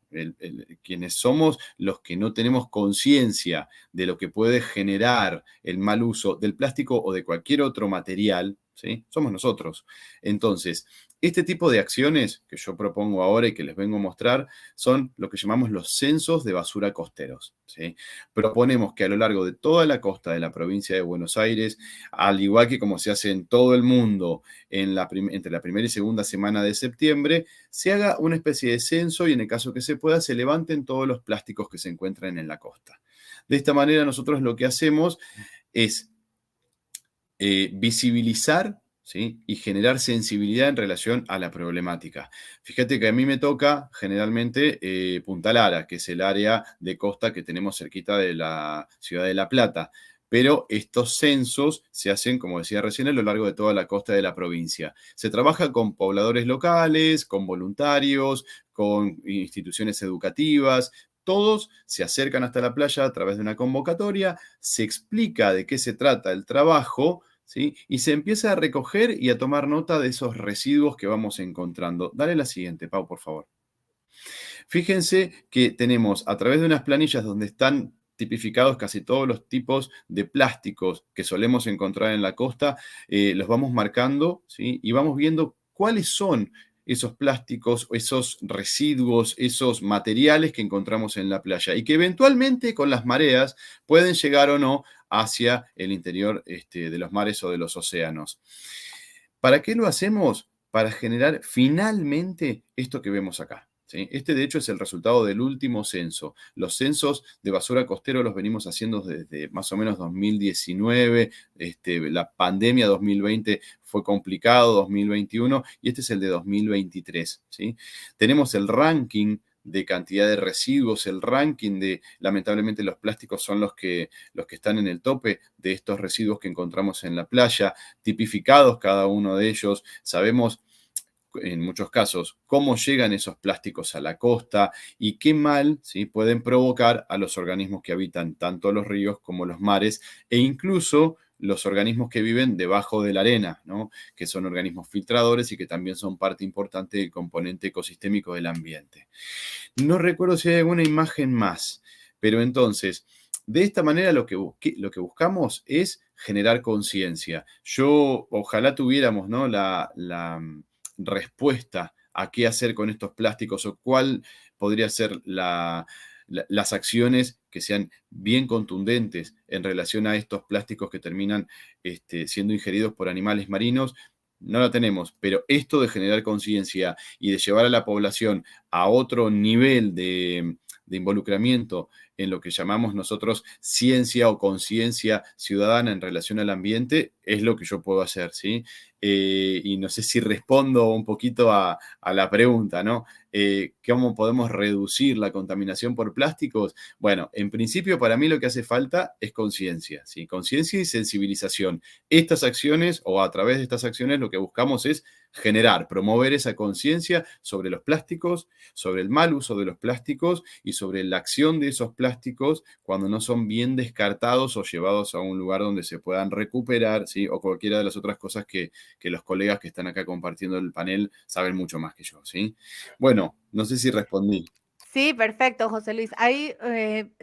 Quienes somos los que no tenemos conciencia de lo que puede generar el mal uso del plástico o de cualquier otro material, ¿sí?, somos nosotros. Entonces, este tipo de acciones que yo propongo ahora y que les vengo a mostrar son lo que llamamos los censos de basura costeros, ¿sí? Proponemos que a lo largo de toda la costa de la provincia de Buenos Aires, al igual que como se hace en todo el mundo entre la primera y segunda semana de septiembre, se haga una especie de censo y en el caso que se pueda, se levanten todos los plásticos que se encuentran en la costa. De esta manera nosotros lo que hacemos es visibilizar, ¿sí? Y generar sensibilidad en relación a la problemática. Fíjate que a mí me toca generalmente Punta Lara, que es el área de costa que tenemos cerquita de la ciudad de La Plata. Pero estos censos se hacen, como decía recién, a lo largo de toda la costa de la provincia. Se trabaja con pobladores locales, con voluntarios, con instituciones educativas. Todos se acercan hasta la playa a través de una convocatoria, se explica de qué se trata el trabajo, ¿sí? Y se empieza a recoger y a tomar nota de esos residuos que vamos encontrando. Dale la siguiente, Pau, por favor. Fíjense que tenemos a través de unas planillas donde están tipificados casi todos los tipos de plásticos que solemos encontrar en la costa, los vamos marcando, ¿sí? Y vamos viendo cuáles son esos plásticos, esos residuos, esos materiales que encontramos en la playa y que eventualmente con las mareas pueden llegar o no hacia el interior de los mares o de los océanos. ¿Para qué lo hacemos? Para generar finalmente esto que vemos acá. ¿Sí? Este, de hecho, es el resultado del último censo. Los censos de basura costero los venimos haciendo desde más o menos 2019. La pandemia 2020 fue complicado, 2021, y este es el de 2023. ¿Sí? Tenemos el ranking de cantidad de residuos, el ranking de, lamentablemente, los plásticos son los que están en el tope de estos residuos que encontramos en la playa, tipificados cada uno de ellos. Sabemos en muchos casos cómo llegan esos plásticos a la costa y qué mal, ¿sí? Pueden provocar a los organismos que habitan tanto los ríos como los mares e incluso los organismos que viven debajo de la arena, ¿no? Que son organismos filtradores y que también son parte importante del componente ecosistémico del ambiente. No recuerdo si hay alguna imagen más, pero entonces, de esta manera lo que buscamos es generar conciencia. Ojalá tuviéramos, ¿no? la respuesta a qué hacer con estos plásticos o cuál podría ser las acciones que sean bien contundentes en relación a estos plásticos que terminan siendo ingeridos por animales marinos. No la tenemos, pero esto de generar conciencia y de llevar a la población a otro nivel de involucramiento en lo que llamamos nosotros ciencia o conciencia ciudadana en relación al ambiente, es lo que yo puedo hacer, ¿sí? Y no sé si respondo un poquito a la pregunta, ¿no? ¿Cómo podemos reducir la contaminación por plásticos? Bueno, en principio para mí lo que hace falta es conciencia, ¿sí? Conciencia y sensibilización. Estas acciones o a través de estas acciones lo que buscamos es generar, promover esa conciencia sobre los plásticos, sobre el mal uso de los plásticos y sobre la acción de esos plásticos cuando no son bien descartados o llevados a un lugar donde se puedan recuperar, ¿sí? O cualquiera de las otras cosas que los colegas que están acá compartiendo el panel saben mucho más que yo, ¿sí? Bueno, no sé si respondí. Sí, perfecto, José Luis. Ahí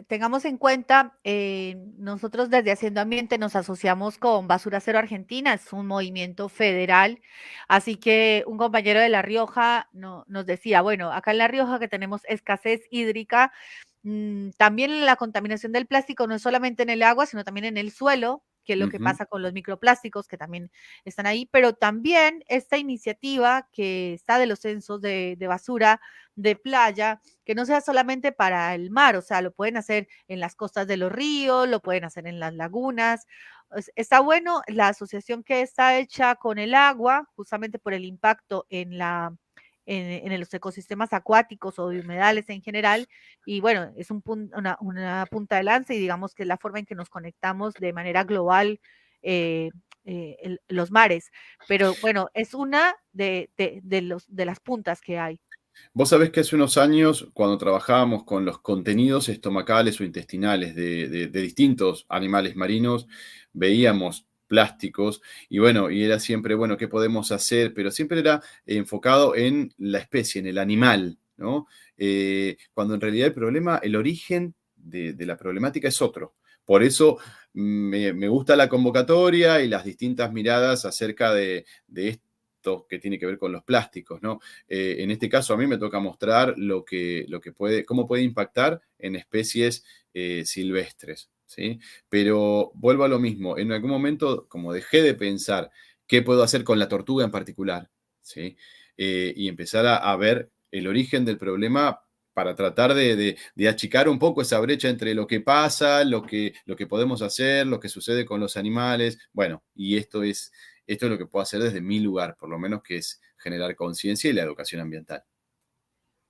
tengamos en cuenta, nosotros desde Haciendo Ambiente nos asociamos con Basura Cero Argentina, es un movimiento federal, así que un compañero de La Rioja nos decía, bueno, acá en La Rioja que tenemos escasez hídrica, también la contaminación del plástico no es solamente en el agua, sino también en el suelo, que es lo que pasa con los microplásticos que también están ahí, pero también esta iniciativa que está de los censos de basura de playa, que no sea solamente para el mar, o sea, lo pueden hacer en las costas de los ríos, lo pueden hacer en las lagunas. Está bueno la asociación que está hecha con el agua, justamente por el impacto en los ecosistemas acuáticos o de humedales en general. Y bueno, es una punta de lanza y digamos que es la forma en que nos conectamos de manera global los mares. Pero bueno, es una de las puntas que hay. Vos sabés que hace unos años, cuando trabajábamos con los contenidos estomacales o intestinales de distintos animales marinos, veíamos plásticos y bueno, y era siempre, bueno, ¿qué podemos hacer? Pero siempre era enfocado en la especie, en el animal, ¿no? Cuando en realidad el problema, el origen de la problemática es otro. Por eso me gusta la convocatoria y las distintas miradas acerca de esto que tiene que ver con los plásticos, ¿no? En este caso a mí me toca mostrar cómo puede impactar en especies silvestres, ¿sí? Pero vuelvo a lo mismo, en algún momento como dejé de pensar qué puedo hacer con la tortuga en particular, ¿sí? Y empezar a ver el origen del problema para tratar de achicar un poco esa brecha entre lo que pasa, lo que podemos hacer, lo que sucede con los animales, bueno, y esto es Esto es lo que puedo hacer desde mi lugar, por lo menos, que es generar conciencia y la educación ambiental.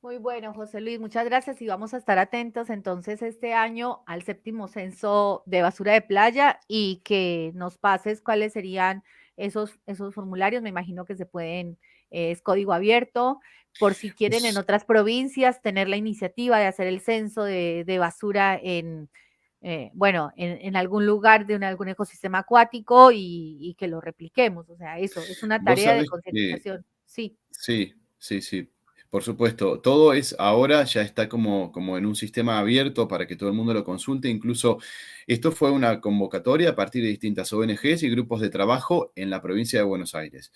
Muy bueno, José Luis, muchas gracias y vamos a estar atentos entonces este año al 7º censo de basura de playa y que nos pases cuáles serían esos formularios. Me imagino que se pueden, es código abierto, por si quieren en otras provincias tener la iniciativa de hacer el censo de basura bueno, en algún lugar de algún ecosistema acuático y que lo repliquemos. O sea, eso es una Vos tarea de sabés que concientización. Sí. sí, sí, sí. Por supuesto, todo es ahora ya está como en un sistema abierto para que todo el mundo lo consulte. Incluso esto fue una convocatoria a partir de distintas ONGs y grupos de trabajo en la provincia de Buenos Aires.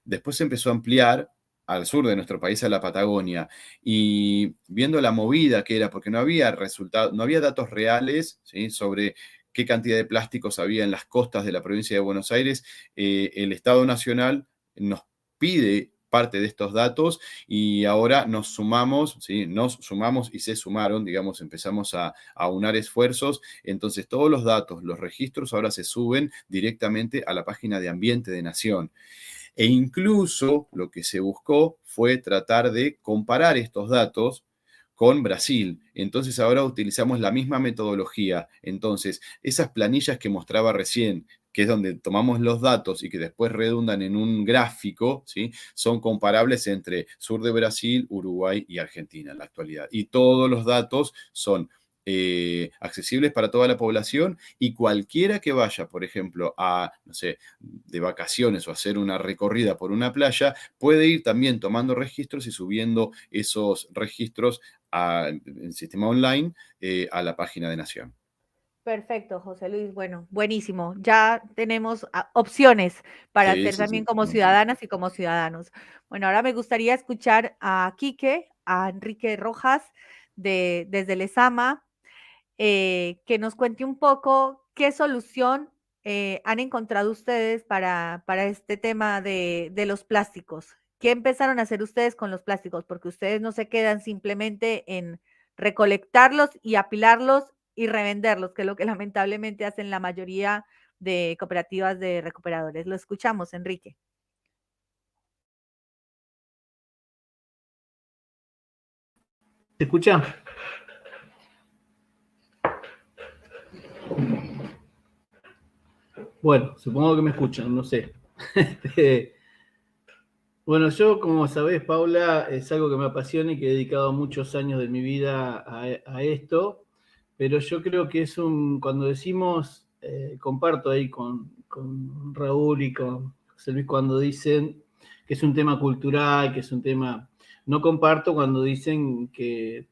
Después se empezó a ampliar al sur de nuestro país, a la Patagonia, y viendo la movida que era, porque no había resultados, no había datos reales, ¿sí?, sobre qué cantidad de plásticos había en las costas de la provincia de Buenos Aires, el Estado Nacional nos pide parte de estos datos y ahora nos sumamos, ¿sí?, nos sumamos y se sumaron, digamos, empezamos a aunar esfuerzos. Entonces todos los datos, los registros ahora se suben directamente a la página de Ambiente de Nación. E incluso lo que se buscó fue tratar de comparar estos datos con Brasil. Entonces ahora utilizamos la misma metodología. Entonces, esas planillas que mostraba recién, que es donde tomamos los datos y que después redundan en un gráfico, ¿sí?, son comparables entre sur de Brasil, Uruguay y Argentina en la actualidad. Y todos los datos son accesibles para toda la población y cualquiera que vaya, por ejemplo, a, no sé, de vacaciones o hacer una recorrida por una playa, puede ir también tomando registros y subiendo esos registros en sistema online a la página de Nación. Perfecto, José Luis. Bueno, buenísimo. Ya tenemos opciones para Sí, hacer sí, también sí, como un montón. ciudadanas y como ciudadanos. Bueno, ahora me gustaría escuchar a Quique, a Enrique Rojas, desde Lezama, que nos cuente un poco qué solución han encontrado ustedes para este tema de los plásticos. ¿Qué empezaron a hacer ustedes con los plásticos? Porque ustedes no se quedan simplemente en recolectarlos y apilarlos y revenderlos, que es lo que lamentablemente hacen la mayoría de cooperativas de recuperadores. Lo escuchamos, Enrique. ¿Se escucha? Bueno, supongo que me escuchan, no sé. Bueno, yo, como sabés, Paula, es algo que me apasiona y que he dedicado muchos años de mi vida a esto, pero yo creo que es cuando decimos, comparto ahí con Raúl y con José Luis cuando dicen que es un tema cultural, que es un tema... No comparto cuando dicen que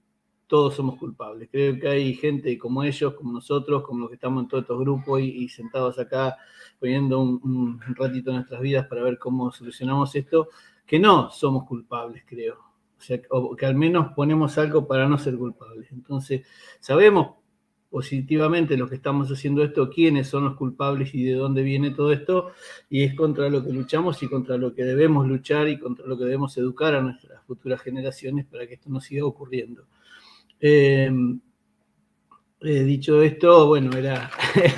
todos somos culpables. Creo que hay gente como ellos, como nosotros, como los que estamos en todos estos grupos y sentados acá poniendo un ratito en nuestras vidas para ver cómo solucionamos esto, que no somos culpables, creo. O sea, o que al menos ponemos algo para no ser culpables. Entonces, sabemos positivamente los que estamos haciendo esto, quiénes son los culpables y de dónde viene todo esto, y es contra lo que luchamos y contra lo que debemos luchar y contra lo que debemos educar a nuestras futuras generaciones para que esto no siga ocurriendo. Dicho esto, bueno, era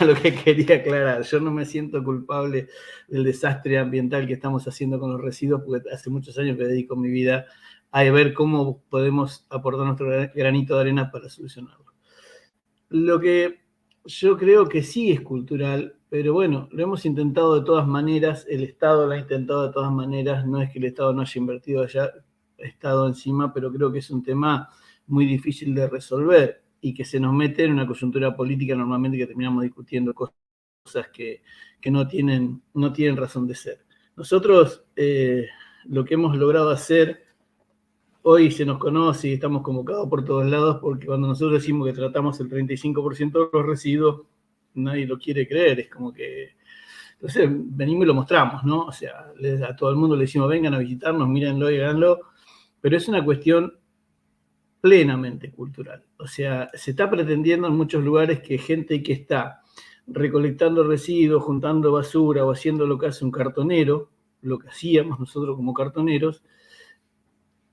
lo que quería aclarar. Yo no me siento culpable del desastre ambiental que estamos haciendo con los residuos, porque hace muchos años que dedico mi vida a ver cómo podemos aportar nuestro granito de arena para solucionarlo. Lo que yo creo que sí es cultural, pero bueno, lo hemos intentado de todas maneras, el Estado lo ha intentado de todas maneras, no es que el Estado no haya invertido, haya estado encima, pero creo que es un tema muy difícil de resolver y que se nos mete en una coyuntura política normalmente que terminamos discutiendo cosas que no tienen razón de ser. Nosotros lo que hemos logrado hacer, hoy se nos conoce y estamos convocados por todos lados porque cuando nosotros decimos que tratamos el 35% de los residuos, nadie lo quiere creer, es como que... Entonces venimos y lo mostramos, ¿no? O sea, a todo el mundo le decimos, vengan a visitarnos, mírenlo y háganlo, pero es una cuestión plenamente cultural. O sea, se está pretendiendo en muchos lugares que gente que está recolectando residuos, juntando basura o haciendo lo que hace un cartonero, lo que hacíamos nosotros como cartoneros,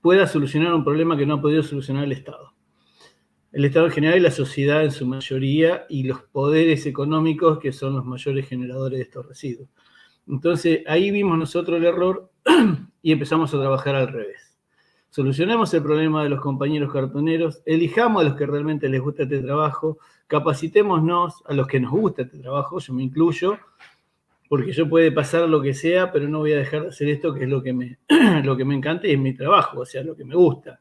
pueda solucionar un problema que no ha podido solucionar el Estado. El Estado en general y la sociedad en su mayoría y los poderes económicos que son los mayores generadores de estos residuos. Entonces, ahí vimos nosotros el error y empezamos a trabajar al revés. Solucionemos el problema de los compañeros cartoneros, elijamos a los que realmente les gusta este trabajo, capacitémonos a los que nos gusta este trabajo, yo me incluyo, porque yo puede pasar lo que sea, pero no voy a dejar de hacer esto, que es lo que me encanta y es mi trabajo, o sea, lo que me gusta.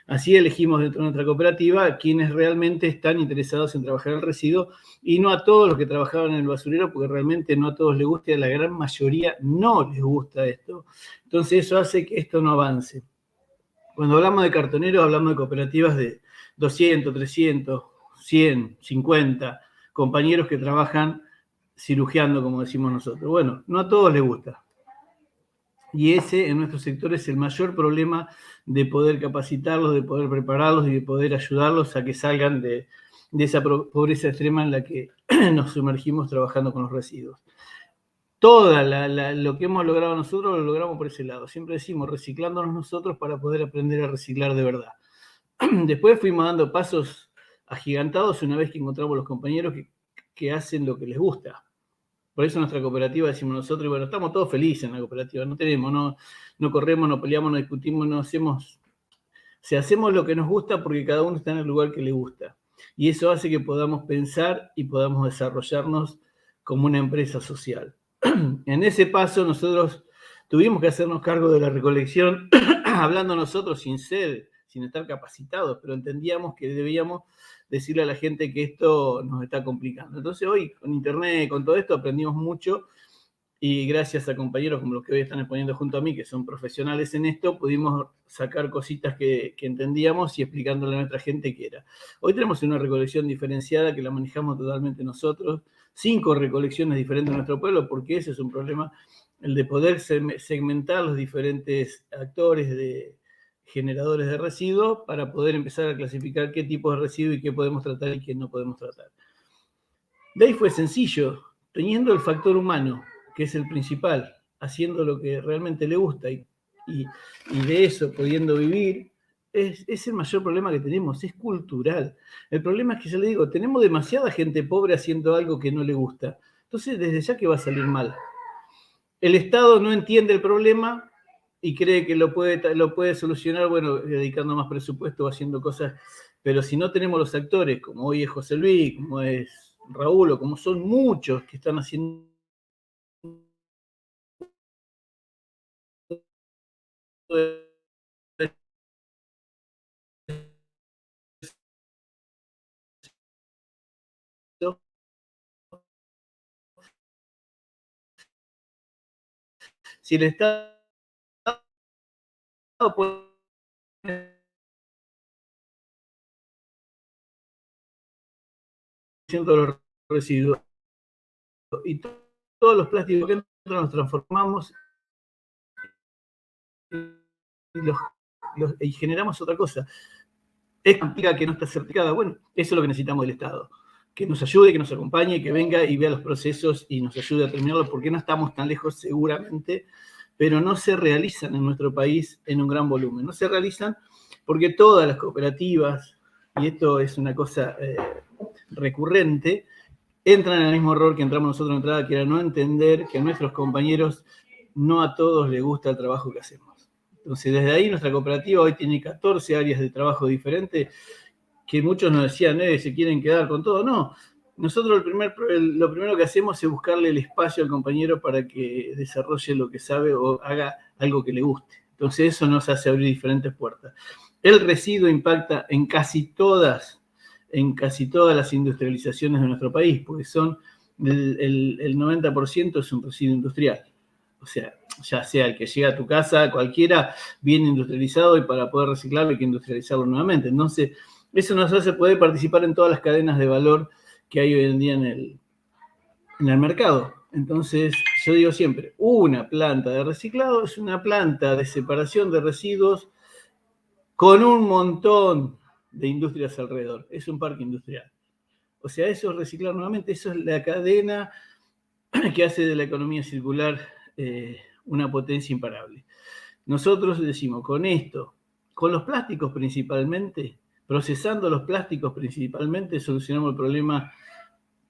Así elegimos dentro de nuestra cooperativa quienes realmente están interesados en trabajar el residuo y no a todos los que trabajaban en el basurero, porque realmente no a todos les gusta y a la gran mayoría no les gusta esto. Entonces eso hace que esto no avance. Cuando hablamos de cartoneros, hablamos de cooperativas de 200, 300, 100, 50 compañeros que trabajan cirugiando, como decimos nosotros. Bueno, no a todos les gusta. Y ese en nuestro sector es el mayor problema de poder capacitarlos, de poder prepararlos y de poder ayudarlos a que salgan de esa pobreza extrema en la que nos sumergimos trabajando con los residuos. Todo lo que hemos logrado nosotros lo logramos por ese lado. Siempre decimos reciclándonos nosotros para poder aprender a reciclar de verdad. Después fuimos dando pasos agigantados una vez que encontramos los compañeros que hacen lo que les gusta. Por eso nuestra cooperativa decimos nosotros, y bueno, estamos todos felices en la cooperativa, no corremos, no peleamos, no discutimos, no hacemos, hacemos lo que nos gusta porque cada uno está en el lugar que le gusta. Y eso hace que podamos pensar y podamos desarrollarnos como una empresa social. En ese paso nosotros tuvimos que hacernos cargo de la recolección, hablando nosotros sin ser, sin estar capacitados, pero entendíamos que debíamos decirle a la gente que esto nos está complicando. Entonces hoy con internet, con todo esto, aprendimos mucho y gracias a compañeros como los que hoy están exponiendo junto a mí, que son profesionales en esto, pudimos sacar cositas que entendíamos y explicándole a nuestra gente qué era. Hoy tenemos una recolección diferenciada que la manejamos totalmente nosotros, 5 recolecciones diferentes en nuestro pueblo, porque ese es un problema, el de poder segmentar los diferentes actores de generadores de residuos para poder empezar a clasificar qué tipo de residuo y qué podemos tratar y qué no podemos tratar. De ahí fue sencillo, teniendo el factor humano, que es el principal, haciendo lo que realmente le gusta y de eso pudiendo vivir, es el mayor problema que tenemos, es cultural. El problema es que, ya le digo, tenemos demasiada gente pobre haciendo algo que no le gusta. Entonces, desde ya que va a salir mal. El Estado no entiende el problema y cree que lo puede solucionar, bueno, dedicando más presupuesto o haciendo cosas, pero si no tenemos los actores, como hoy es José Luis, como es Raúl, o como son muchos que están haciendo si el Estado puede los residuos y todos los plásticos que entran los transformamos y generamos otra cosa. Es complica que no está certificada. Bueno, eso es lo que necesitamos del Estado. Que nos ayude, que nos acompañe, que venga y vea los procesos y nos ayude a terminarlo, porque no estamos tan lejos seguramente, pero no se realizan en nuestro país en un gran volumen. No se realizan porque todas las cooperativas, y esto es una cosa recurrente, entran en el mismo error que entramos nosotros en entrada, que era no entender que a nuestros compañeros no a todos les gusta el trabajo que hacemos. Entonces, desde ahí nuestra cooperativa hoy tiene 14 áreas de trabajo diferentes, que muchos nos decían, se quieren quedar con todo. No, nosotros lo primero que hacemos es buscarle el espacio al compañero para que desarrolle lo que sabe o haga algo que le guste. Entonces, eso nos hace abrir diferentes puertas. El residuo impacta en casi todas las industrializaciones de nuestro país, porque son el 90% es un residuo industrial. O sea, ya sea el que llega a tu casa, cualquiera, bien industrializado, y para poder reciclarlo hay que industrializarlo nuevamente. Entonces, eso nos hace poder participar en todas las cadenas de valor que hay hoy en día en el mercado. Entonces, yo digo siempre, una planta de reciclado es una planta de separación de residuos con un montón de industrias alrededor. Es un parque industrial. O sea, eso es reciclar nuevamente, eso es la cadena que hace de la economía circular una potencia imparable. Nosotros decimos, con esto, con los plásticos principalmente, procesando los plásticos principalmente, solucionamos el problema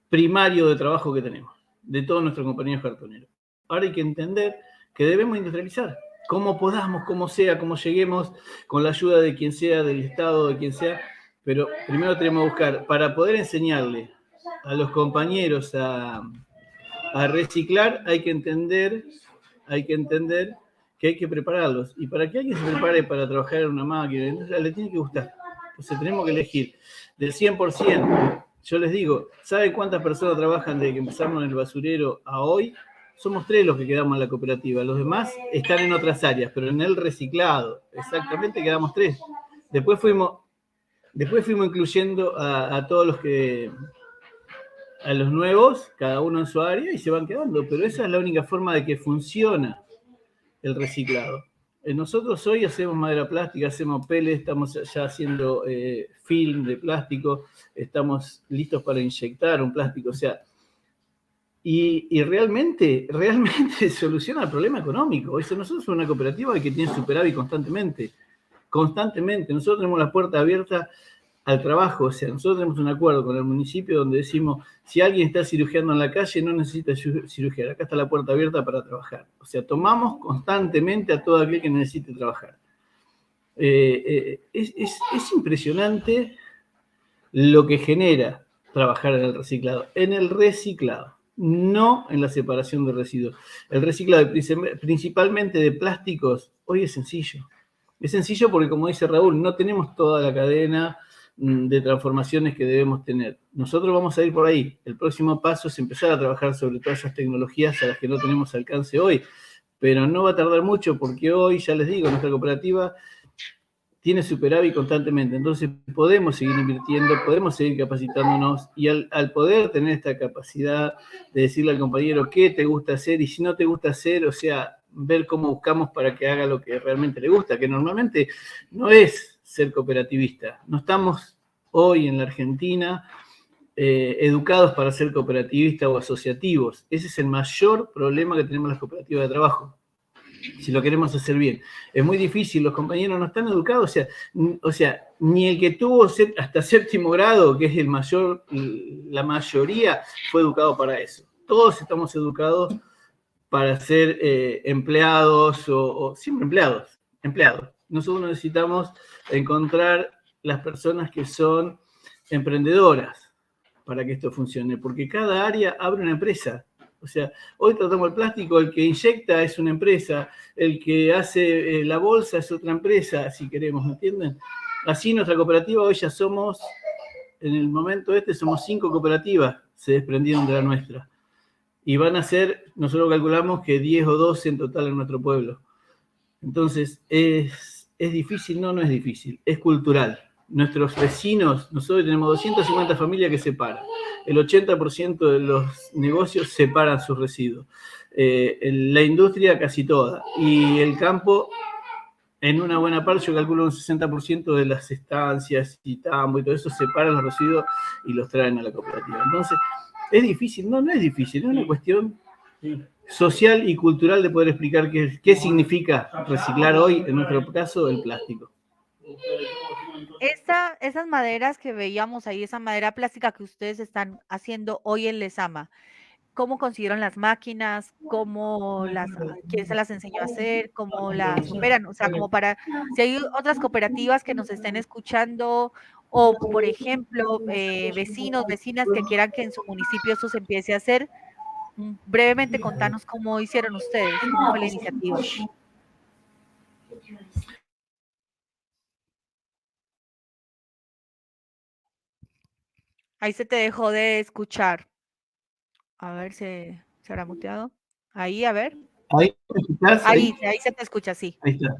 primario de trabajo que tenemos, de todos nuestros compañeros cartoneros. Ahora hay que entender que debemos industrializar. Como podamos, como sea, como lleguemos, con la ayuda de quien sea, del Estado, de quien sea, pero primero tenemos que buscar, para poder enseñarle a los compañeros a reciclar, hay que entender que hay que prepararlos. Y para que alguien se prepare para trabajar en una máquina, entonces le tiene que gustar. Entonces tenemos que elegir del 100%. Yo les digo, ¿saben cuántas personas trabajan desde que empezamos en el basurero a hoy? Somos 3 los que quedamos en la cooperativa. Los demás están en otras áreas, pero en el reciclado, exactamente quedamos 3. Después fuimos incluyendo a todos los que... a los nuevos, cada uno en su área, y se van quedando. Pero esa es la única forma de que funciona el reciclado. Nosotros hoy hacemos madera plástica, hacemos pellets, estamos ya haciendo film de plástico, estamos listos para inyectar un plástico, o sea, y realmente soluciona el problema económico. Nosotros somos una cooperativa que tiene superávit constantemente. Nosotros tenemos la puerta abierta al trabajo, o sea, nosotros tenemos un acuerdo con el municipio donde decimos, si alguien está cirugiando en la calle, no necesita cirugiar, acá está la puerta abierta para trabajar. O sea, tomamos constantemente a todo aquel que necesite trabajar. Es impresionante lo que genera trabajar en el reciclado, no en la separación de residuos. El reciclado, principalmente de plásticos, hoy es sencillo. Es sencillo porque, como dice Raúl, no tenemos toda la cadena de transformaciones que debemos tener. Nosotros vamos a ir por ahí. El próximo paso es empezar a trabajar sobre todas esas tecnologías a las que no tenemos alcance hoy, pero no va a tardar mucho porque hoy, ya les digo, nuestra cooperativa tiene superávit constantemente, entonces podemos seguir invirtiendo, podemos seguir capacitándonos y al poder tener esta capacidad de decirle al compañero qué te gusta hacer y si no te gusta hacer, o sea, ver cómo buscamos para que haga lo que realmente le gusta, que normalmente no es ser cooperativista. No estamos hoy en la Argentina educados para ser cooperativistas o asociativos. Ese es el mayor problema que tenemos las cooperativas de trabajo, si lo queremos hacer bien. Es muy difícil, los compañeros no están educados, o sea, ni el que tuvo hasta 7º grado, que es la mayoría, fue educado para eso. Todos estamos educados para ser empleados o siempre empleados. Nosotros necesitamos encontrar las personas que son emprendedoras para que esto funcione, porque cada área abre una empresa. O sea, hoy tratamos el plástico, el que inyecta es una empresa, el que hace la bolsa es otra empresa, si queremos, ¿me entienden? Así nuestra cooperativa hoy ya somos, en el momento somos 5 cooperativas, se desprendieron de la nuestra. Y van a ser, nosotros calculamos que 10 o 12 en total en nuestro pueblo. Entonces, ¿es difícil? No es difícil, es cultural. Nuestros vecinos, nosotros tenemos 250 familias que separan. El 80% de los negocios separan sus residuos. La industria casi toda. Y el campo, en una buena parte, yo calculo un 60% de las estancias y tambo y todo eso, separan los residuos y los traen a la cooperativa. Entonces, ¿es difícil? No es difícil. Es una cuestión social y cultural de poder explicar qué significa reciclar hoy, en nuestro caso, el plástico. Esas maderas que veíamos ahí, esa madera plástica que ustedes están haciendo hoy en Lezama, ¿cómo consiguieron las máquinas? ¿Quién se las enseñó a hacer? ¿Cómo las operan? O sea, como para, si hay otras cooperativas que nos estén escuchando, o por ejemplo, vecinos, vecinas que quieran que en su municipio eso se empiece a hacer, brevemente contanos cómo hicieron ustedes, cómo fue la iniciativa. Ahí se te dejó de escuchar. A ver, ¿se habrá muteado? Ahí, a ver. ¿Ahí me escuchás? Ahí se te escucha, sí. Ahí está.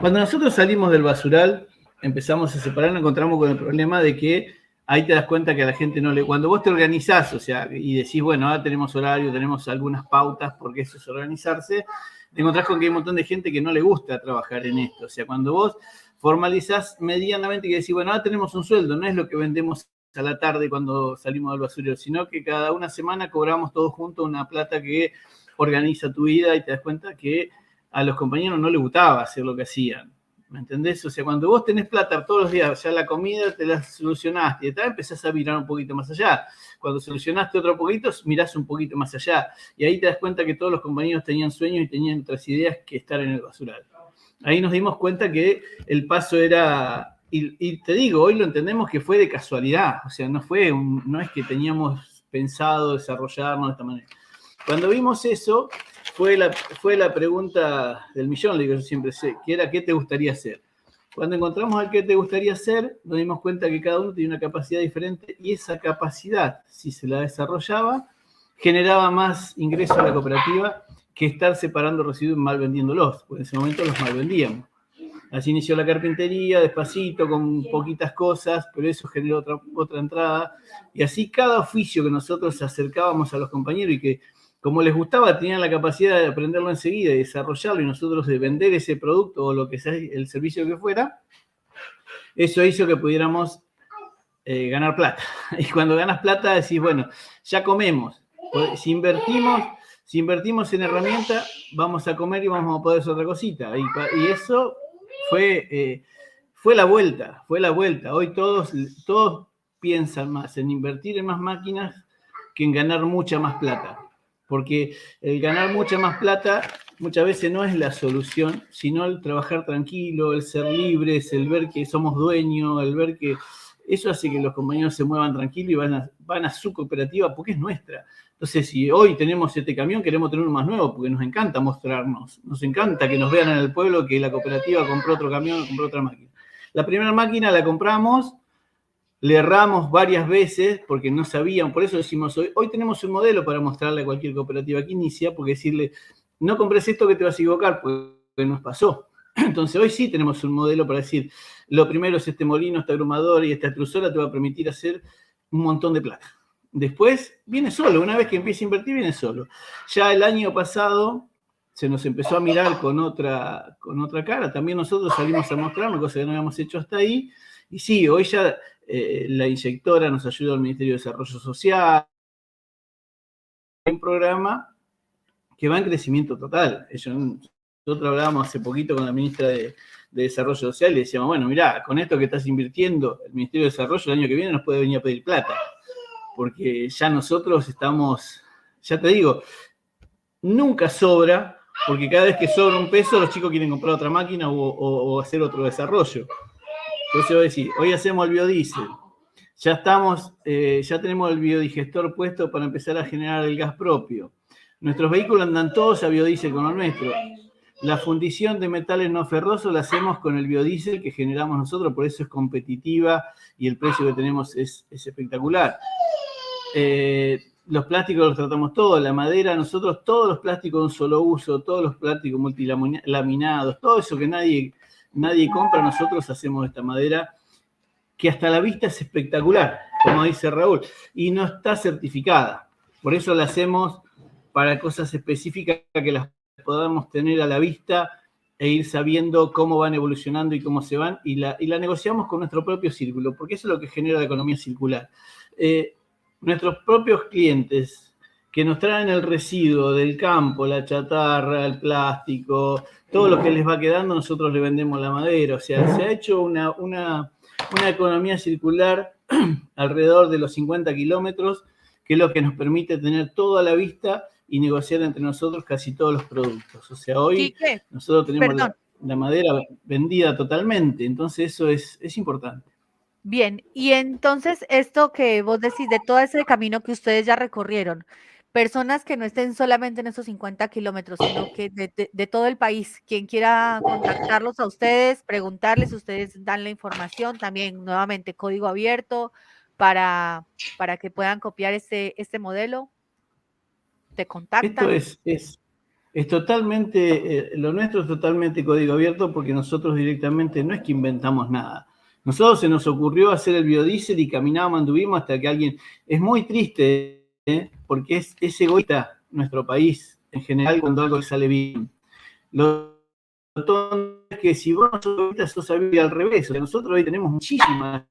Cuando nosotros salimos del basural, empezamos a separar, nos encontramos con el problema de que ahí te das cuenta que a la gente no le... Cuando vos te organizás, o sea, y decís, bueno, ahora tenemos horario, tenemos algunas pautas, porque eso es organizarse, te encontrás con que hay un montón de gente que no le gusta trabajar en esto. O sea, cuando vos formalizás medianamente que decís, bueno, ahora tenemos un sueldo, no es lo que vendemos a la tarde cuando salimos del basurero, sino que cada una semana cobramos todos juntos una plata que organiza tu vida y te das cuenta que a los compañeros no les gustaba hacer lo que hacían. ¿me entendés? O sea, cuando vos tenés plata todos los días, ya la comida te la solucionaste, y tal, empezás a mirar un poquito más allá. Cuando solucionaste otro poquito, mirás un poquito más allá. Y ahí te das cuenta que todos los compañeros tenían sueños y tenían otras ideas que estar en el basural. Ahí nos dimos cuenta que el paso era, y te digo, hoy lo entendemos que fue de casualidad, o sea, no es que teníamos pensado desarrollarnos de esta manera. Cuando vimos eso, fue la pregunta del millón, le digo yo siempre sé, que era ¿qué te gustaría hacer? Cuando encontramos al qué te gustaría hacer, nos dimos cuenta que cada uno tiene una capacidad diferente y esa capacidad, si se la desarrollaba, generaba más ingreso a la cooperativa que estar separando residuos y mal vendiéndolos, porque en ese momento los mal vendíamos. Así inició la carpintería, despacito, con poquitas cosas, pero eso generó otra entrada. Y así cada oficio que nosotros acercábamos a los compañeros y que, como les gustaba, tenían la capacidad de aprenderlo enseguida y desarrollarlo y nosotros de vender ese producto o lo que sea el servicio que fuera, eso hizo que pudiéramos ganar plata. Y cuando ganas plata decís, bueno, ya comemos. Si invertimos en herramientas, vamos a comer y vamos a poder hacer otra cosita. Y eso fue la vuelta. Hoy todos piensan más en invertir en más máquinas que en ganar mucha más plata. Porque el ganar mucha más plata muchas veces no es la solución, sino el trabajar tranquilo, el ser libres, el ver que somos dueños, el ver que eso hace que los compañeros se muevan tranquilos y van a su cooperativa porque es nuestra. Entonces, si hoy tenemos este camión, queremos tener uno más nuevo porque nos encanta mostrarnos. Nos encanta que nos vean en el pueblo que la cooperativa compró otro camión, compró otra máquina. La primera máquina la compramos, le erramos varias veces porque no sabían, por eso decimos hoy tenemos un modelo para mostrarle a cualquier cooperativa que inicia, porque decirle, no compres esto que te vas a equivocar, porque nos pasó. Entonces hoy sí tenemos un modelo para decir, lo primero es este molino, esta abrumadora y esta extrusora te va a permitir hacer un montón de plata. Después viene solo, una vez que empieza a invertir viene solo. Ya el año pasado se nos empezó a mirar con otra cara, también nosotros salimos a mostrarnos cosas que no habíamos hecho hasta ahí, y sí, hoy ya la inyectora nos ayuda al Ministerio de Desarrollo Social, un programa que va en crecimiento total. Nosotros hablábamos hace poquito con la ministra de Desarrollo Social y decíamos, bueno, mirá, con esto que estás invirtiendo, el Ministerio de Desarrollo el año que viene nos puede venir a pedir plata, porque ya nosotros estamos, ya te digo, nunca sobra, porque cada vez que sobra un peso los chicos quieren comprar otra máquina o hacer otro desarrollo. Entonces voy a decir, hoy hacemos el biodiesel, ya tenemos el biodigestor puesto para empezar a generar el gas propio. Nuestros vehículos andan todos a biodiesel con lo nuestro. La fundición de metales no ferrosos la hacemos con el biodiesel que generamos nosotros, por eso es competitiva y el precio que tenemos es espectacular. Los plásticos los tratamos todos, la madera, nosotros todos los plásticos de un solo uso, todos los plásticos multilaminados, todo eso que nadie compra, nosotros hacemos esta madera que hasta la vista es espectacular, como dice Raúl, y no está certificada. Por eso la hacemos para cosas específicas que las podamos tener a la vista e ir sabiendo cómo van evolucionando y cómo se van, y la negociamos con nuestro propio círculo, porque eso es lo que genera la economía circular. Nuestros propios clientes que nos traen el residuo del campo, la chatarra, el plástico, todo lo que les va quedando, nosotros le vendemos la madera. O sea, se ha hecho una economía circular alrededor de los 50 kilómetros, que es lo que nos permite tener todo a la vista y negociar entre nosotros casi todos los productos. O sea, hoy nosotros tenemos la madera vendida totalmente, entonces eso es importante. Bien, y entonces esto que vos decís de todo ese camino que ustedes ya recorrieron, personas que no estén solamente en esos 50 kilómetros, sino que de todo el país, quien quiera contactarlos a ustedes, preguntarles, ustedes dan la información, también nuevamente código abierto para que puedan copiar este modelo, te contactan. Esto es totalmente, lo nuestro es totalmente código abierto porque nosotros directamente no es que inventamos nada. Nosotros se nos ocurrió hacer el biodiesel y caminábamos, anduvimos hasta que alguien... Es muy triste, porque es egoísta nuestro país en general cuando algo sale bien. Lo tonto es que si vos no sos egoísta, sos al revés. O sea, nosotros hoy tenemos muchísima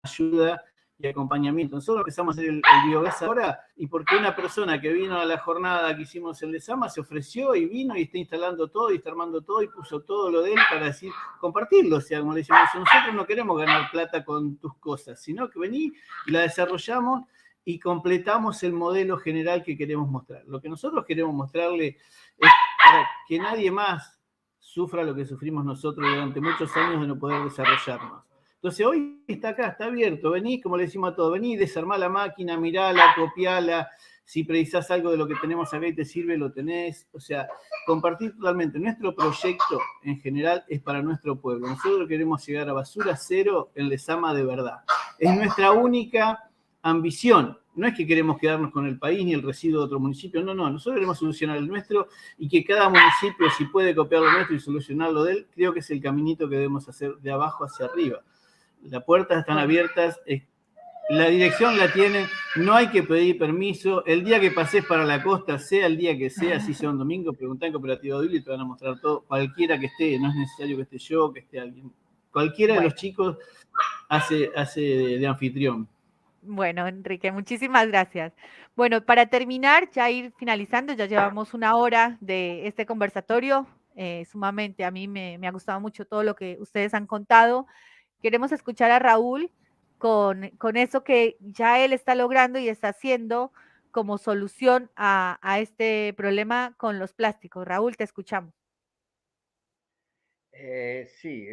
ayuda y acompañamiento. Nosotros empezamos a hacer el biogás ahora y porque una persona que vino a la jornada que hicimos en Lezama se ofreció y vino y está instalando todo y está armando todo y puso todo lo de él para decir, compartirlo. O sea, como le decimos, nosotros no queremos ganar plata con tus cosas, sino que vení y la desarrollamos y completamos el modelo general que queremos mostrar. Lo que nosotros queremos mostrarle es para que nadie más sufra lo que sufrimos nosotros durante muchos años de no poder desarrollarnos. Entonces hoy está acá, está abierto, vení, como le decimos a todos, vení, desarmá la máquina, mirala, copiala, si precisás algo de lo que tenemos acá y te sirve, lo tenés. O sea, compartir totalmente. Nuestro proyecto en general es para nuestro pueblo. Nosotros queremos llegar a basura cero en Lezama de verdad. Es nuestra única ambición. No es que queremos quedarnos con el país ni el residuo de otro municipio, no, nosotros queremos solucionar el nuestro y que cada municipio, si puede copiar lo nuestro y solucionarlo de él, creo que es el caminito que debemos hacer de abajo hacia arriba. Las puertas están abiertas, la dirección la tienen, no hay que pedir permiso. El día que pases para la costa, sea el día que sea, si sea un domingo, preguntá en Cooperativa Odil y te van a mostrar todo, cualquiera que esté, no es necesario que esté yo, que esté alguien. Cualquiera de los chicos hace de anfitrión. Bueno, Enrique, muchísimas gracias. Bueno, para terminar, ya ir finalizando, ya llevamos una hora de este conversatorio. Sumamente, a mí me ha gustado mucho todo lo que ustedes han contado. Queremos escuchar a Raúl con eso que ya él está logrando y está haciendo como solución a este problema con los plásticos. Raúl, te escuchamos. Sí,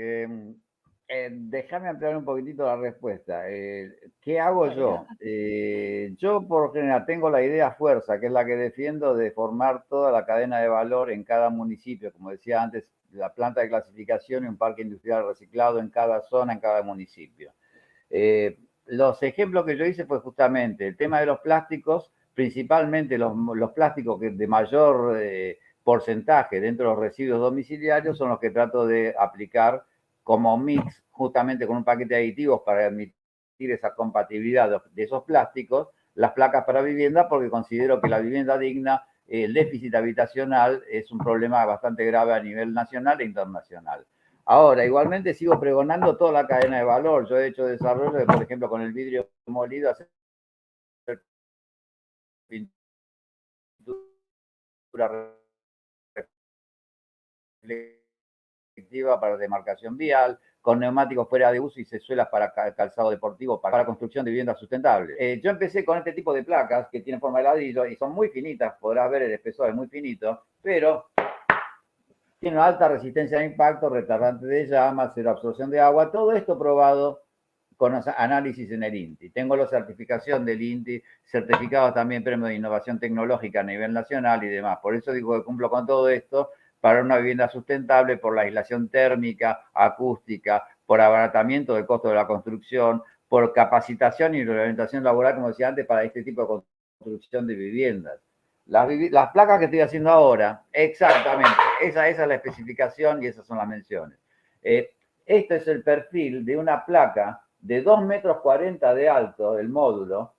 déjame ampliar un poquitito la respuesta. ¿Qué hago yo? Yo por lo general tengo la idea fuerza, que es la que defiendo, de formar toda la cadena de valor en cada municipio. Como decía antes, la planta de clasificación y un parque industrial reciclado en cada zona, en cada municipio. Los ejemplos que yo hice fue justamente el tema de los plásticos, principalmente los plásticos que de mayor porcentaje dentro de los residuos domiciliarios son los que trato de aplicar como mix justamente con un paquete de aditivos para permitir esa compatibilidad de esos plásticos, las placas para vivienda, porque considero que la vivienda digna, el déficit habitacional es un problema bastante grave a nivel nacional e internacional. Ahora, igualmente sigo pregonando toda la cadena de valor. Yo he hecho desarrollo de, por ejemplo, con el vidrio molido, hacer pintura reflectiva para demarcación vial, con neumáticos fuera de uso y cesuelas para calzado deportivo, para la construcción de viviendas sustentables. Yo empecé con este tipo de placas que tienen forma de ladrillo y son muy finitas, podrás ver el espesor es muy finito, pero tiene una alta resistencia a impacto, retardante de llamas, cero absorción de agua, todo esto probado con análisis en el INTI. Tengo la certificación del INTI, certificados también premio de innovación tecnológica a nivel nacional y demás. Por eso digo que cumplo con todo esto para una vivienda sustentable, por la aislación térmica, acústica, por abaratamiento del costo de la construcción, por capacitación y reorientación laboral, como decía antes, para este tipo de construcción de viviendas. Las placas que estoy haciendo ahora, exactamente, esa es la especificación y esas son las menciones. Este es el perfil de una placa de 2,40 metros de alto del módulo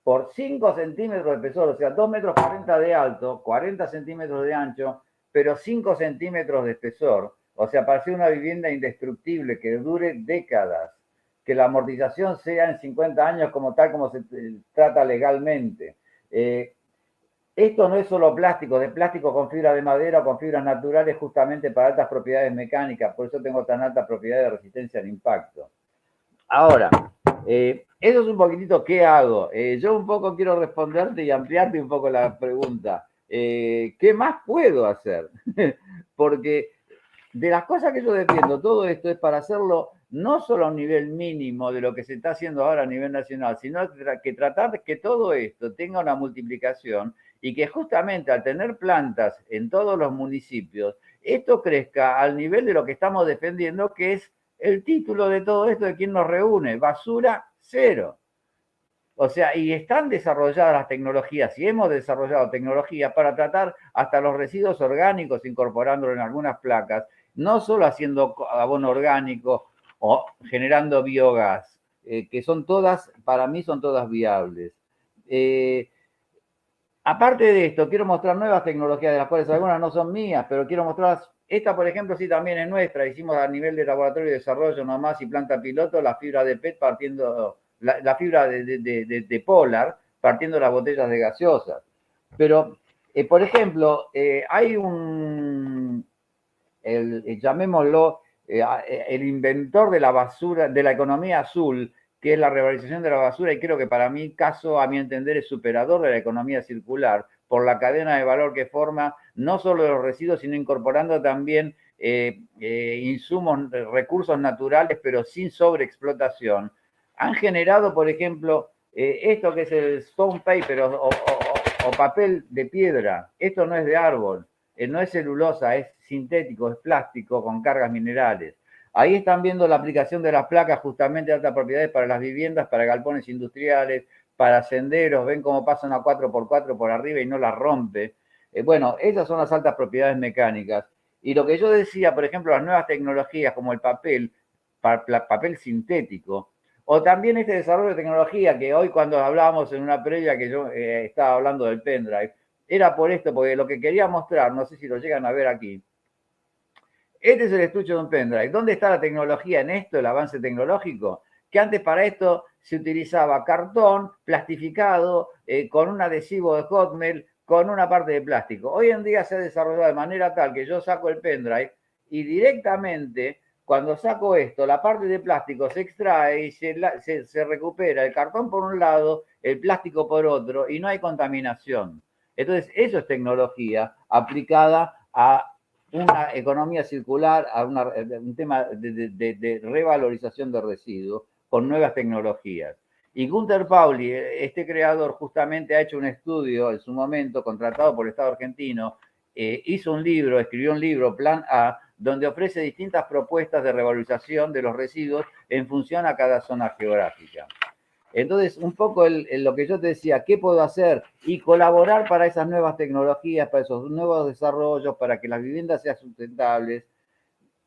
por 5 centímetros de espesor, o sea, 2,40 metros de alto, 40 centímetros de ancho, pero 5 centímetros de espesor. O sea, para ser una vivienda indestructible que dure décadas, que la amortización sea en 50 años como tal como se trata legalmente. Esto no es solo plástico, de plástico con fibra de madera o con fibras naturales justamente para altas propiedades mecánicas, por eso tengo tan alta propiedad de resistencia al impacto. Ahora, eso es un poquitito qué hago. Yo un poco quiero responderte y ampliarte un poco la pregunta. ¿Qué más puedo hacer? Porque de las cosas que yo defiendo, todo esto es para hacerlo no solo a un nivel mínimo de lo que se está haciendo ahora a nivel nacional, sino que tratar de que todo esto tenga una multiplicación y que justamente al tener plantas en todos los municipios, esto crezca al nivel de lo que estamos defendiendo, que es el título de todo esto de quien nos reúne, basura cero. O sea, y están desarrolladas las tecnologías, y hemos desarrollado tecnologías para tratar hasta los residuos orgánicos, incorporándolo en algunas placas, no solo haciendo abono orgánico o generando biogás, que son todas, para mí son todas viables. Aparte de esto, quiero mostrar nuevas tecnologías, de las cuales algunas no son mías, pero quiero mostrarlas. Esta, por ejemplo, sí también es nuestra. Hicimos a nivel de laboratorio de desarrollo nomás y planta piloto la fibra de PET partiendo la fibra de Polar, partiendo las botellas de gaseosas. Pero, por ejemplo, hay llamémoslo, el inventor de la basura, de la economía azul, que es la revalorización de la basura, y creo que para mi caso, a mi entender, es superador de la economía circular, por la cadena de valor que forma, no solo de los residuos, sino incorporando también insumos, recursos naturales, pero sin sobreexplotación. Han generado, por ejemplo, esto que es el stone paper o papel de piedra. Esto no es de árbol, no es celulosa, es sintético, es plástico con cargas minerales. Ahí están viendo la aplicación de las placas justamente de altas propiedades para las viviendas, para galpones industriales, para senderos. Ven cómo pasa una 4x4 por arriba y no la rompe. Bueno, esas son las altas propiedades mecánicas. Y lo que yo decía, por ejemplo, las nuevas tecnologías como el papel sintético, o también este desarrollo de tecnología que hoy cuando hablábamos en una previa que yo estaba hablando del pendrive, era por esto, porque lo que quería mostrar, no sé si lo llegan a ver aquí, este es el estuche de un pendrive. ¿Dónde está la tecnología en esto, el avance tecnológico? Que antes para esto se utilizaba cartón plastificado con un adhesivo de Hotmail, con una parte de plástico. Hoy en día se ha desarrollado de manera tal que yo saco el pendrive y directamente, cuando saco esto, la parte de plástico se extrae y se recupera el cartón por un lado, el plástico por otro, y no hay contaminación. Entonces, eso es tecnología aplicada a una economía circular, a un tema de revalorización de residuos con nuevas tecnologías. Y Gunther Pauli, este creador, justamente ha hecho un estudio en su momento, contratado por el Estado argentino, hizo un libro, escribió un libro, Plan A, donde ofrece distintas propuestas de revalorización de los residuos en función a cada zona geográfica. Entonces, un poco lo que yo te decía, ¿qué puedo hacer? Y colaborar para esas nuevas tecnologías, para esos nuevos desarrollos, para que las viviendas sean sustentables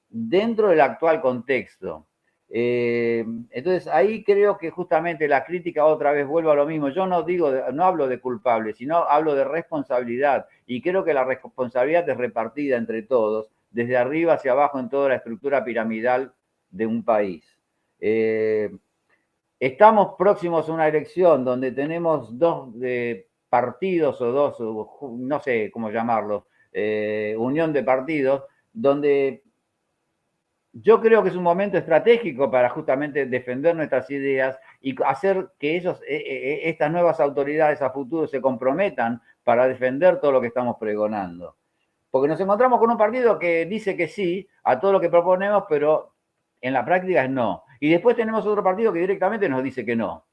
dentro del actual contexto. Entonces, ahí creo que justamente la crítica otra vez vuelvo a lo mismo. Yo no hablo de culpable, sino hablo de responsabilidad. Y creo que la responsabilidad es repartida entre todos, desde arriba hacia abajo en toda la estructura piramidal de un país. Estamos próximos a una elección donde tenemos dos partidos o dos, no sé cómo llamarlo, unión de partidos, donde yo creo que es un momento estratégico para justamente defender nuestras ideas y hacer que estas nuevas autoridades a futuro se comprometan para defender todo lo que estamos pregonando. Porque nos encontramos con un partido que dice que sí a todo lo que proponemos, pero en la práctica es no. Y después tenemos otro partido que directamente nos dice que no.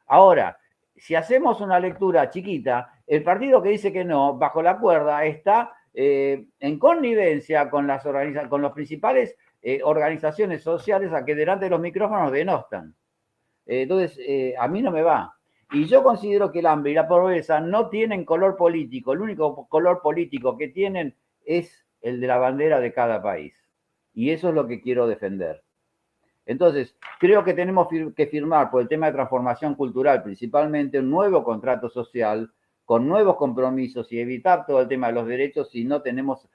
Ahora, si hacemos una lectura chiquita, el partido que dice que no, bajo la cuerda, está en connivencia con los principales organizaciones sociales a que delante de los micrófonos denostan. Entonces, a mí no me va. Y yo considero que el hambre y la pobreza no tienen color político. El único color político que tienen es el de la bandera de cada país. Y eso es lo que quiero defender. Entonces, creo que tenemos que firmar por el tema de transformación cultural, principalmente un nuevo contrato social, con nuevos compromisos y evitar todo el tema de los derechos si no tenemos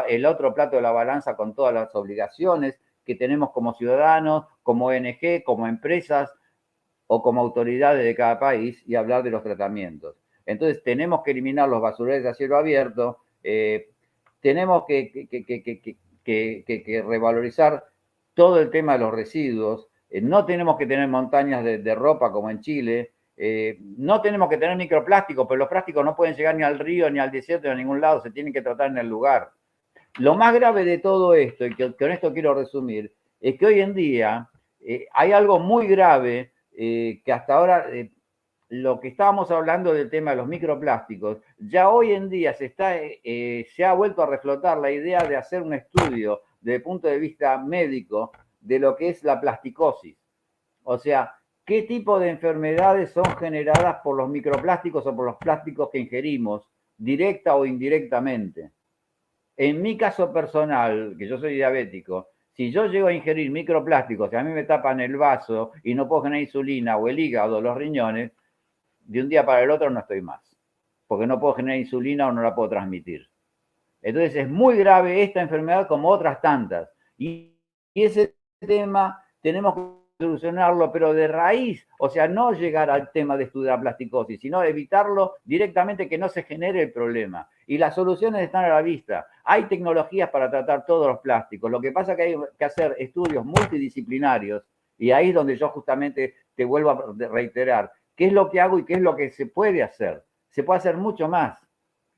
el otro plato de la balanza con todas las obligaciones que tenemos como ciudadanos, como ONG, como empresas o como autoridades de cada país y hablar de los tratamientos. Entonces, tenemos que eliminar los basureros a cielo abierto, tenemos que revalorizar todo el tema de los residuos, no tenemos que tener montañas de ropa como en Chile, no tenemos que tener microplásticos, pero los plásticos no pueden llegar ni al río, ni al desierto, ni a ningún lado, se tienen que tratar en el lugar. Lo más grave de todo esto, y que con esto quiero resumir, es que hoy en día hay algo muy grave que hasta ahora, lo que estábamos hablando del tema de los microplásticos, ya hoy en día se ha vuelto a reflotar la idea de hacer un estudio desde el punto de vista médico de lo que es la plasticosis. O sea, qué tipo de enfermedades son generadas por los microplásticos o por los plásticos que ingerimos, directa o indirectamente. En mi caso personal, que yo soy diabético, si yo llego a ingerir microplásticos y a mí me tapan el vaso y no puedo generar insulina o el hígado o los riñones, de un día para el otro no estoy más, porque no puedo generar insulina o no la puedo transmitir. Entonces es muy grave esta enfermedad como otras tantas. Y ese tema tenemos solucionarlo, pero de raíz, o sea, no llegar al tema de estudiar plasticosis, sino evitarlo directamente, que no se genere el problema. Y las soluciones están a la vista. Hay tecnologías para tratar todos los plásticos. Lo que pasa es que hay que hacer estudios multidisciplinarios, y ahí es donde yo justamente te vuelvo a reiterar qué es lo que hago y qué es lo que se puede hacer. Se puede hacer mucho más.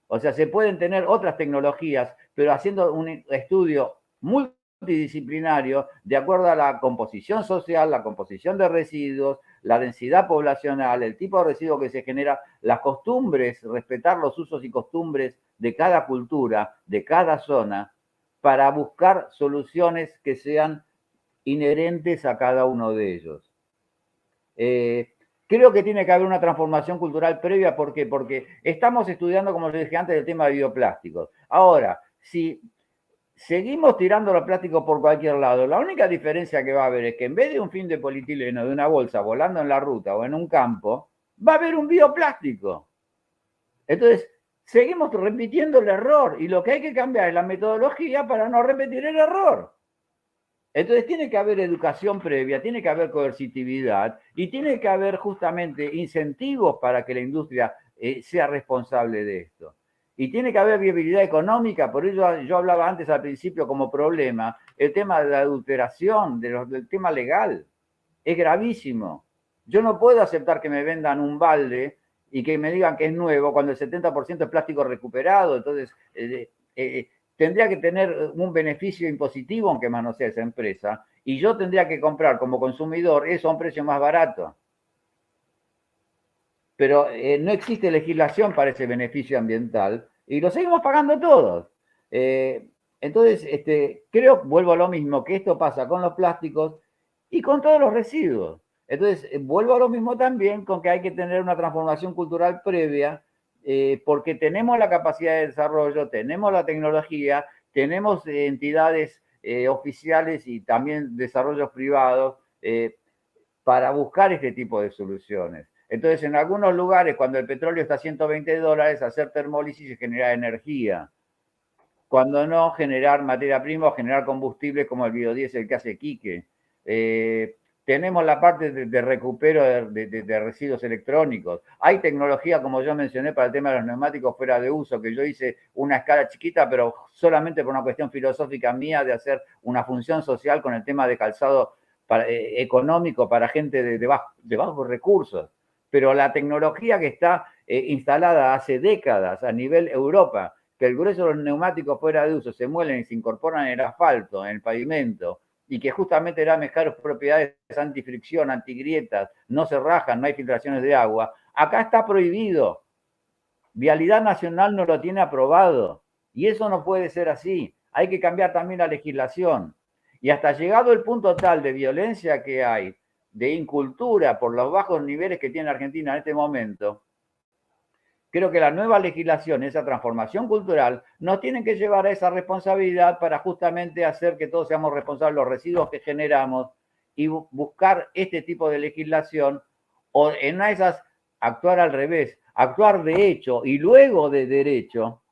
O sea, se pueden tener otras tecnologías, pero haciendo un estudio multidisciplinario de acuerdo a la composición social, la composición de residuos, la densidad poblacional, el tipo de residuo que se genera, las costumbres, respetar los usos y costumbres de cada cultura, de cada zona, para buscar soluciones que sean inherentes a cada uno de ellos. Creo que tiene que haber una transformación cultural previa. ¿Por qué? Porque estamos estudiando, como les dije antes, el tema de bioplásticos. Ahora, si seguimos tirando los plásticos por cualquier lado, la única diferencia que va a haber es que en vez de un film de polietileno de una bolsa volando en la ruta o en un campo, va a haber un bioplástico. Entonces, seguimos repitiendo el error, y lo que hay que cambiar es la metodología para no repetir el error. Entonces tiene que haber educación previa, tiene que haber coercitividad y tiene que haber justamente incentivos para que la industria sea responsable de esto. Y tiene que haber viabilidad económica. Por ello yo hablaba antes al principio como problema el tema de la adulteración, del tema legal. Es gravísimo. Yo no puedo aceptar que me vendan un balde y que me digan que es nuevo cuando el 70% es plástico recuperado. Entonces, tendría que tener un beneficio impositivo aunque manosee esa empresa, y yo tendría que comprar como consumidor eso a un precio más barato. Pero no existe legislación para ese beneficio ambiental y lo seguimos pagando todos. Entonces, creo, vuelvo a lo mismo, que esto pasa con los plásticos y con todos los residuos. Entonces, vuelvo a lo mismo también con que hay que tener una transformación cultural previa, porque tenemos la capacidad de desarrollo, tenemos la tecnología, tenemos entidades oficiales y también desarrollos privados para buscar este tipo de soluciones. Entonces, en algunos lugares, cuando el petróleo está a $120, hacer termólisis y generar energía. Cuando no, generar materia prima o generar combustible como el biodiesel que hace Quique. Tenemos la parte de recupero de residuos electrónicos. Hay tecnología, como yo mencioné, para el tema de los neumáticos fuera de uso, que yo hice una escala chiquita, pero solamente por una cuestión filosófica mía de hacer una función social con el tema de calzado económico para gente de bajos recursos. Pero la tecnología que está instalada hace décadas a nivel Europa, que el grueso de los neumáticos fuera de uso se muelen y se incorporan en el asfalto, en el pavimento, y que justamente da mejores propiedades antifricción, antigrietas, no se rajan, no hay filtraciones de agua, acá está prohibido. Vialidad Nacional no lo tiene aprobado, y eso no puede ser así. Hay que cambiar también la legislación. Y hasta llegado el punto tal de violencia que hay, de incultura por los bajos niveles que tiene Argentina en este momento, creo que la nueva legislación, esa transformación cultural, nos tienen que llevar a esa responsabilidad para justamente hacer que todos seamos responsables de los residuos que generamos y buscar este tipo de legislación, o en esas actuar al revés, actuar de hecho y luego de derecho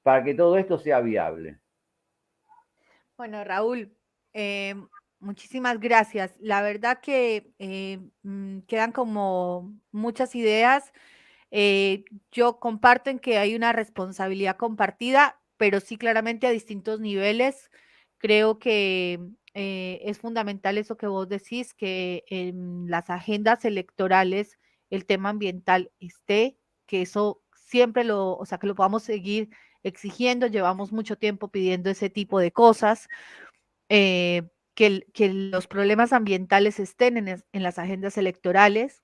para que todo esto sea viable. Bueno, Raúl, muchísimas gracias. La verdad que quedan como muchas ideas. Yo comparto en que hay una responsabilidad compartida, pero sí claramente a distintos niveles. Creo que es fundamental eso que vos decís, que en las agendas electorales el tema ambiental esté, que eso siempre o sea, que lo podamos seguir exigiendo. Llevamos mucho tiempo pidiendo ese tipo de cosas, que los problemas ambientales estén en las agendas electorales,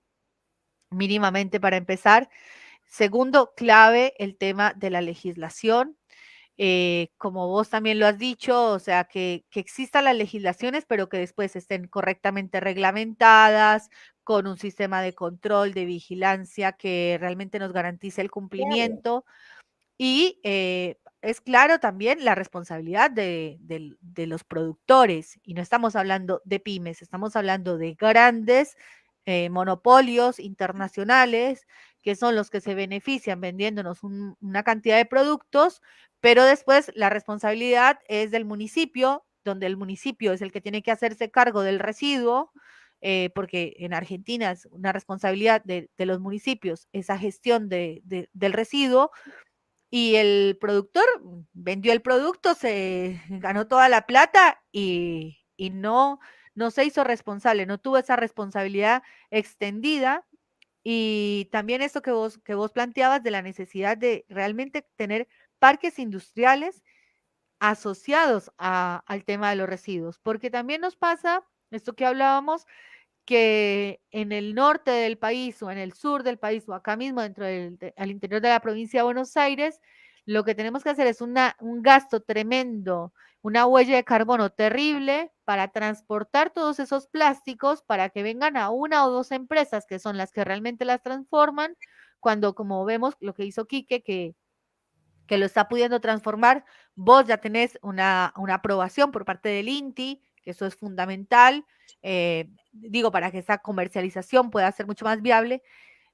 mínimamente para empezar. Segundo, clave el tema de la legislación. Como vos también lo has dicho, o sea, que existan las legislaciones, pero que después estén correctamente reglamentadas, con un sistema de control, de vigilancia que realmente nos garantice el cumplimiento. Y es claro también la responsabilidad de los productores, y no estamos hablando de pymes, estamos hablando de grandes monopolios internacionales, que son los que se benefician vendiéndonos una cantidad de productos, pero después la responsabilidad es del municipio, donde el municipio es el que tiene que hacerse cargo del residuo, porque en Argentina es una responsabilidad de los municipios esa gestión del residuo, y el productor vendió el producto, se ganó toda la plata y no se hizo responsable, no tuvo esa responsabilidad extendida. Y también esto que vos planteabas de la necesidad de realmente tener parques industriales asociados al tema de los residuos, porque también nos pasa, esto que hablábamos, que en el norte del país o en el sur del país o acá mismo al interior de la provincia de Buenos Aires, lo que tenemos que hacer es un gasto tremendo, una huella de carbono terrible para transportar todos esos plásticos para que vengan a una o dos empresas que son las que realmente las transforman, cuando como vemos lo que hizo Quique, que lo está pudiendo transformar, vos ya tenés una aprobación por parte del INTI, que eso es fundamental, digo, para que esa comercialización pueda ser mucho más viable.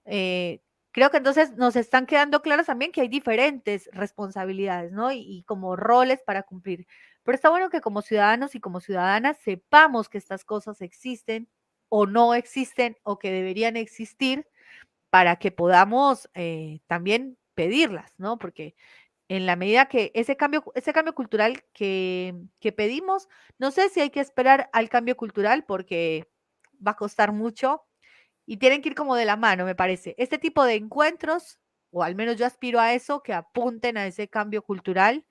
Creo que entonces nos están quedando claros también que hay diferentes responsabilidades, ¿no? Y como roles para cumplir. Pero está bueno que como ciudadanos y como ciudadanas sepamos que estas cosas existen o no existen o que deberían existir para que podamos también pedirlas, ¿no? Porque en la medida que ese cambio cultural que pedimos, no sé si hay que esperar al cambio cultural porque va a costar mucho y tienen que ir como de la mano, me parece. Este tipo de encuentros, o al menos yo aspiro a eso, que apunten a ese cambio cultural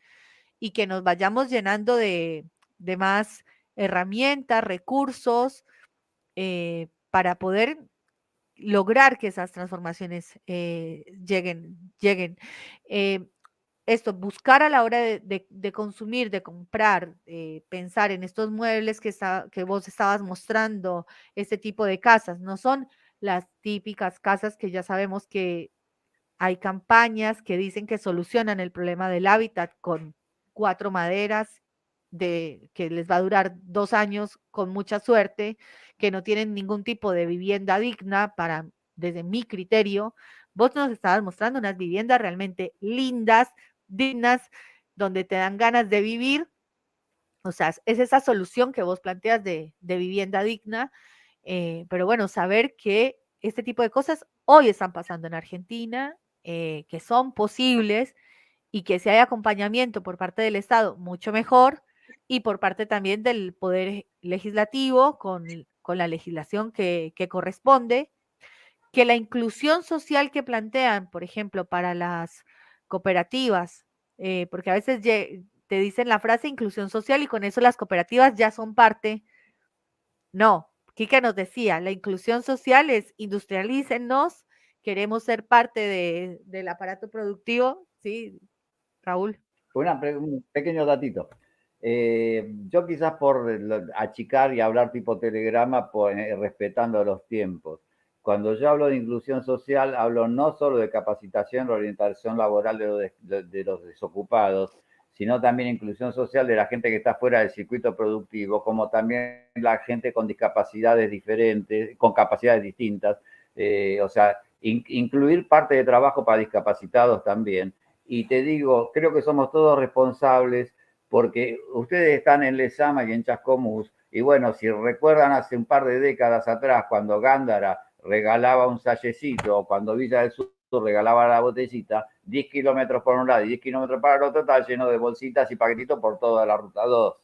y que nos vayamos llenando de más herramientas, recursos, para poder lograr que esas transformaciones lleguen. Eh, Esto, buscar a la hora de consumir, de comprar, pensar en estos muebles que vos estabas mostrando, este tipo de casas, no son las típicas casas que ya sabemos que hay campañas que dicen que solucionan el problema del hábitat con 4 maderas que les va a durar 2 años con mucha suerte, que no tienen ningún tipo de vivienda digna desde mi criterio. Vos nos estabas mostrando unas viviendas realmente lindas, dignas, donde te dan ganas de vivir. O sea, es esa solución que vos planteas de vivienda digna, pero bueno, saber que este tipo de cosas hoy están pasando en Argentina, que son posibles y que si hay acompañamiento por parte del Estado, mucho mejor, y por parte también del Poder Legislativo con la legislación que corresponde, que la inclusión social que plantean, por ejemplo, para las cooperativas, porque a veces te dicen la frase inclusión social y con eso las cooperativas ya son parte. No, Kika nos decía, la inclusión social es industrialícennos, queremos ser parte del aparato productivo, ¿sí, Raúl? Un pequeño datito. Yo quizás por achicar y hablar tipo telegrama, respetando los tiempos. Cuando yo hablo de inclusión social, hablo no solo de capacitación, orientación laboral de los desocupados, sino también inclusión social de la gente que está fuera del circuito productivo, como también la gente con discapacidades diferentes, con capacidades distintas. O sea, incluir parte de trabajo para discapacitados también. Y te digo, creo que somos todos responsables porque ustedes están en Lezama y en Chascomús, y bueno, si recuerdan hace un par de décadas atrás, cuando Gándara regalaba un sallecito, o cuando Villa del Sur regalaba la botellita, 10 kilómetros por un lado y 10 kilómetros para el otro, está lleno de bolsitas y paquetitos por toda la ruta 2.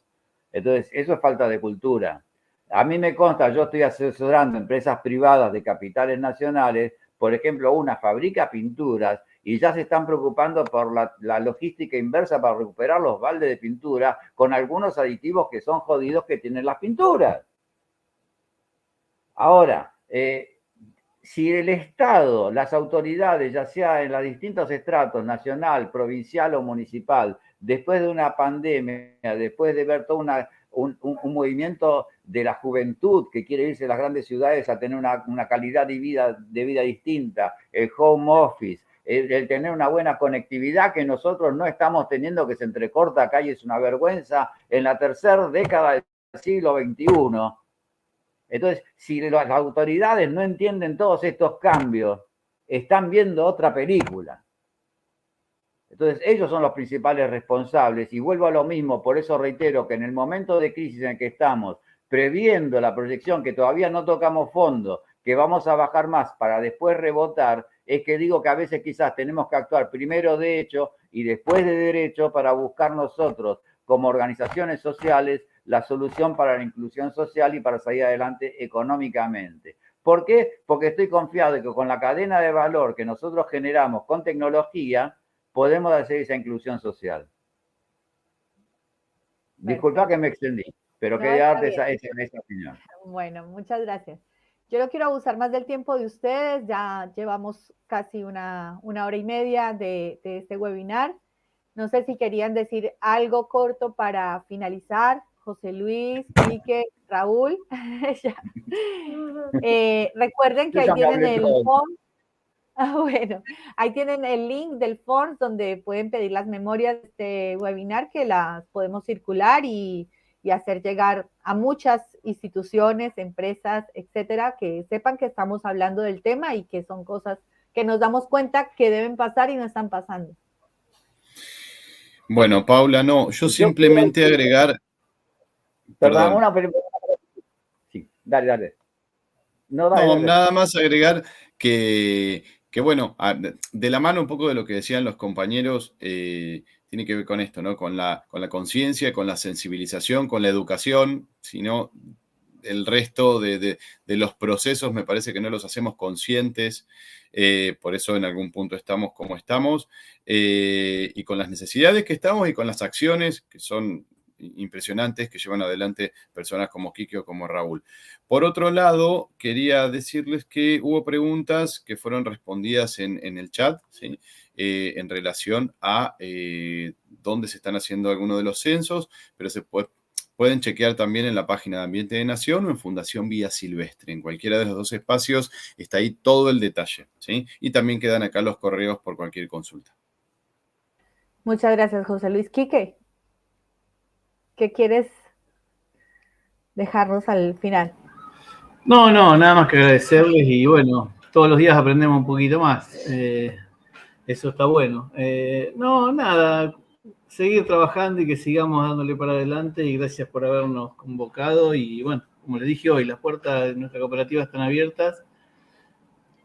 Entonces, eso es falta de cultura. A mí me consta, yo estoy asesorando empresas privadas de capitales nacionales, por ejemplo, una fabrica pinturas y ya se están preocupando por la logística inversa para recuperar los baldes de pintura con algunos aditivos que son jodidos que tienen las pinturas. Ahora, si el Estado, las autoridades, ya sea en los distintos estratos, nacional, provincial o municipal, después de una pandemia, después de ver todo un movimiento de la juventud que quiere irse a las grandes ciudades a tener una calidad de vida distinta, el home office, el tener una buena conectividad que nosotros no estamos teniendo, que se entrecorta acá y es una vergüenza en la tercera década del siglo XXI. Entonces, si las autoridades no entienden todos estos cambios, están viendo otra película. Entonces, ellos son los principales responsables y vuelvo a lo mismo, por eso reitero que en el momento de crisis en el que estamos, previendo la proyección que todavía no tocamos fondo, que vamos a bajar más para después rebotar, es que digo que a veces quizás tenemos que actuar primero de hecho y después de derecho para buscar nosotros, como organizaciones sociales, la solución para la inclusión social y para salir adelante económicamente. ¿Por qué? Porque estoy confiado de que con la cadena de valor que nosotros generamos con tecnología, podemos hacer esa inclusión social. Disculpa que me extendí, pero No, quería está darte bien. esa opinión. Bueno, muchas gracias. Yo no quiero abusar más del tiempo de ustedes, ya llevamos casi una hora y media de este webinar. No sé si querían decir algo corto para finalizar. José Luis, Quique, Raúl. Recuerden que Yo ahí ya me tienen hablé el todo. form. Bueno, ahí tienen el link del form donde pueden pedir las memorias de este webinar que las podemos circular y hacer llegar a muchas instituciones, empresas, etcétera, que sepan que estamos hablando del tema y que son cosas que nos damos cuenta que deben pasar y no están pasando. Bueno, Paula, no, yo simplemente agregar, Perdón, perdón, sí, dale. No, no, dale. nada más agregar que bueno, de la mano un poco de lo que decían los compañeros, tiene que ver con esto, ¿no? Con la conciencia, con la sensibilización, con la educación, sino el resto de los procesos me parece que no los hacemos conscientes, por eso en algún punto estamos como estamos, y con las necesidades que estamos y con las acciones que son impresionantes que llevan adelante personas como Quique o como Raúl. Por otro lado, quería decirles que hubo preguntas que fueron respondidas en el chat, ¿sí? En relación a dónde se están haciendo algunos de los censos, pero pueden chequear también en la página de Ambiente de Nación o en Fundación Vía Silvestre. En cualquiera de los dos espacios está ahí todo el detalle, ¿sí? Y también quedan acá los correos por cualquier consulta. Muchas gracias, José Luis. Quique, ¿qué quieres dejarnos al final? No, nada más que agradecerles y bueno, todos los días aprendemos un poquito más. Eso está bueno. No, nada, seguir trabajando y que sigamos dándole para adelante y gracias por habernos convocado y bueno, como les dije hoy, las puertas de nuestra cooperativa están abiertas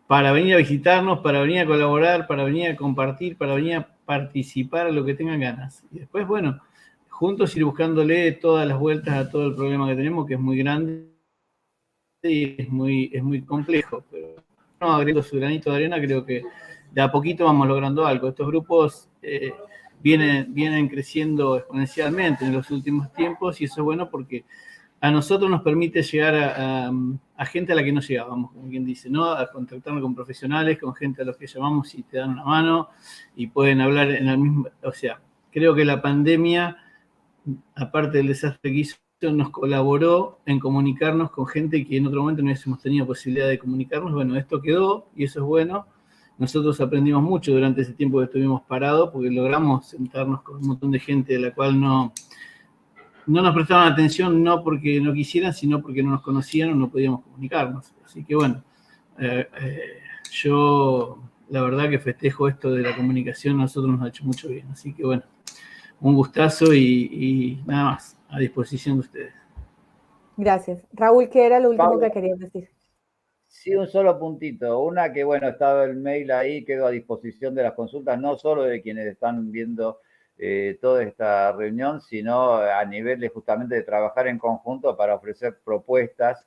para venir a visitarnos, para venir a colaborar, para venir a compartir, para venir a participar a lo que tengan ganas. Y después, bueno, juntos ir buscándole todas las vueltas a todo el problema que tenemos, que es muy grande y es muy complejo. Pero no, agregando su granito de arena, creo que de a poquito vamos logrando algo. Estos grupos vienen creciendo exponencialmente en los últimos tiempos y eso es bueno porque a nosotros nos permite llegar a gente a la que no llegábamos, como quien dice, ¿no? A contactarnos con profesionales, con gente a los que llamamos y te dan una mano y pueden hablar en el mismo, o sea, creo que la pandemia, aparte del desastre que hizo, nos colaboró en comunicarnos con gente que en otro momento no hubiésemos tenido posibilidad de comunicarnos. Bueno, esto quedó y eso es bueno. Nosotros aprendimos mucho durante ese tiempo que estuvimos parados porque logramos sentarnos con un montón de gente de la cual no nos prestaban atención, no porque no quisieran, sino porque no nos conocían o no podíamos comunicarnos. Así que bueno, yo la verdad que festejo esto de la comunicación, a nosotros nos ha hecho mucho bien. Así que bueno, un gustazo y nada más, a disposición de ustedes. Gracias. Raúl, ¿qué era lo último que querías decir? Sí, un solo puntito. Una que, bueno, estaba el mail ahí, quedó a disposición de las consultas, no solo de quienes están viendo toda esta reunión, sino a nivel de justamente de trabajar en conjunto para ofrecer propuestas,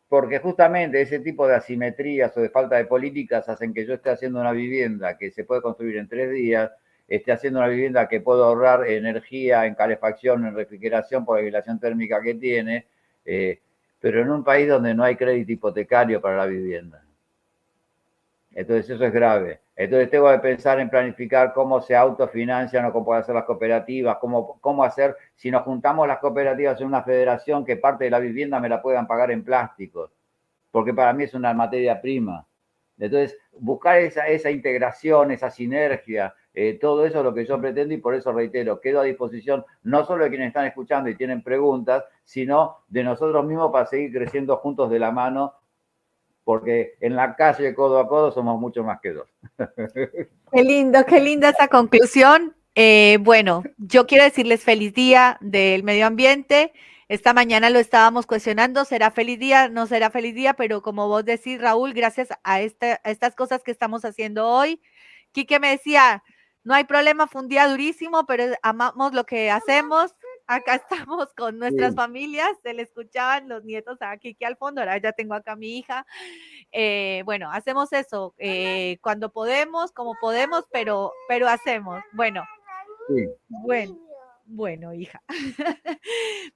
porque justamente ese tipo de asimetrías o de falta de políticas hacen que yo esté haciendo una vivienda que se puede construir en 3 días, esté haciendo una vivienda que puedo ahorrar energía en calefacción, en refrigeración por la aislación térmica que tiene, pero en un país donde no hay crédito hipotecario para la vivienda. Entonces eso es grave. Entonces tengo que pensar en planificar cómo se autofinancian o cómo pueden hacer las cooperativas, cómo hacer, si nos juntamos las cooperativas en una federación, que parte de la vivienda me la puedan pagar en plásticos, porque para mí es una materia prima. Entonces, buscar esa integración, esa sinergia, todo eso es lo que yo pretendo y por eso reitero, quedo a disposición no solo de quienes están escuchando y tienen preguntas, sino de nosotros mismos para seguir creciendo juntos de la mano, porque en la calle codo a codo somos mucho más que dos. Qué linda esa conclusión. Bueno, yo quiero decirles feliz día del medio ambiente. Esta mañana lo estábamos cuestionando, ¿será feliz día? No será feliz día, pero como vos decís, Raúl, gracias a estas cosas que estamos haciendo hoy. Quique me decía, no hay problema, fue un día durísimo, pero amamos lo que hacemos. Acá estamos con nuestras familias, se le escuchaban los nietos a Quique al fondo, ahora ya tengo acá a mi hija. Bueno, hacemos eso cuando podemos, como podemos, pero hacemos. Bueno, bueno, hija.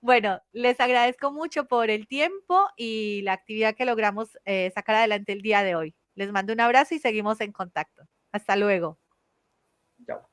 Bueno, les agradezco mucho por el tiempo y la actividad que logramos sacar adelante el día de hoy. Les mando un abrazo y seguimos en contacto. Hasta luego. Chao.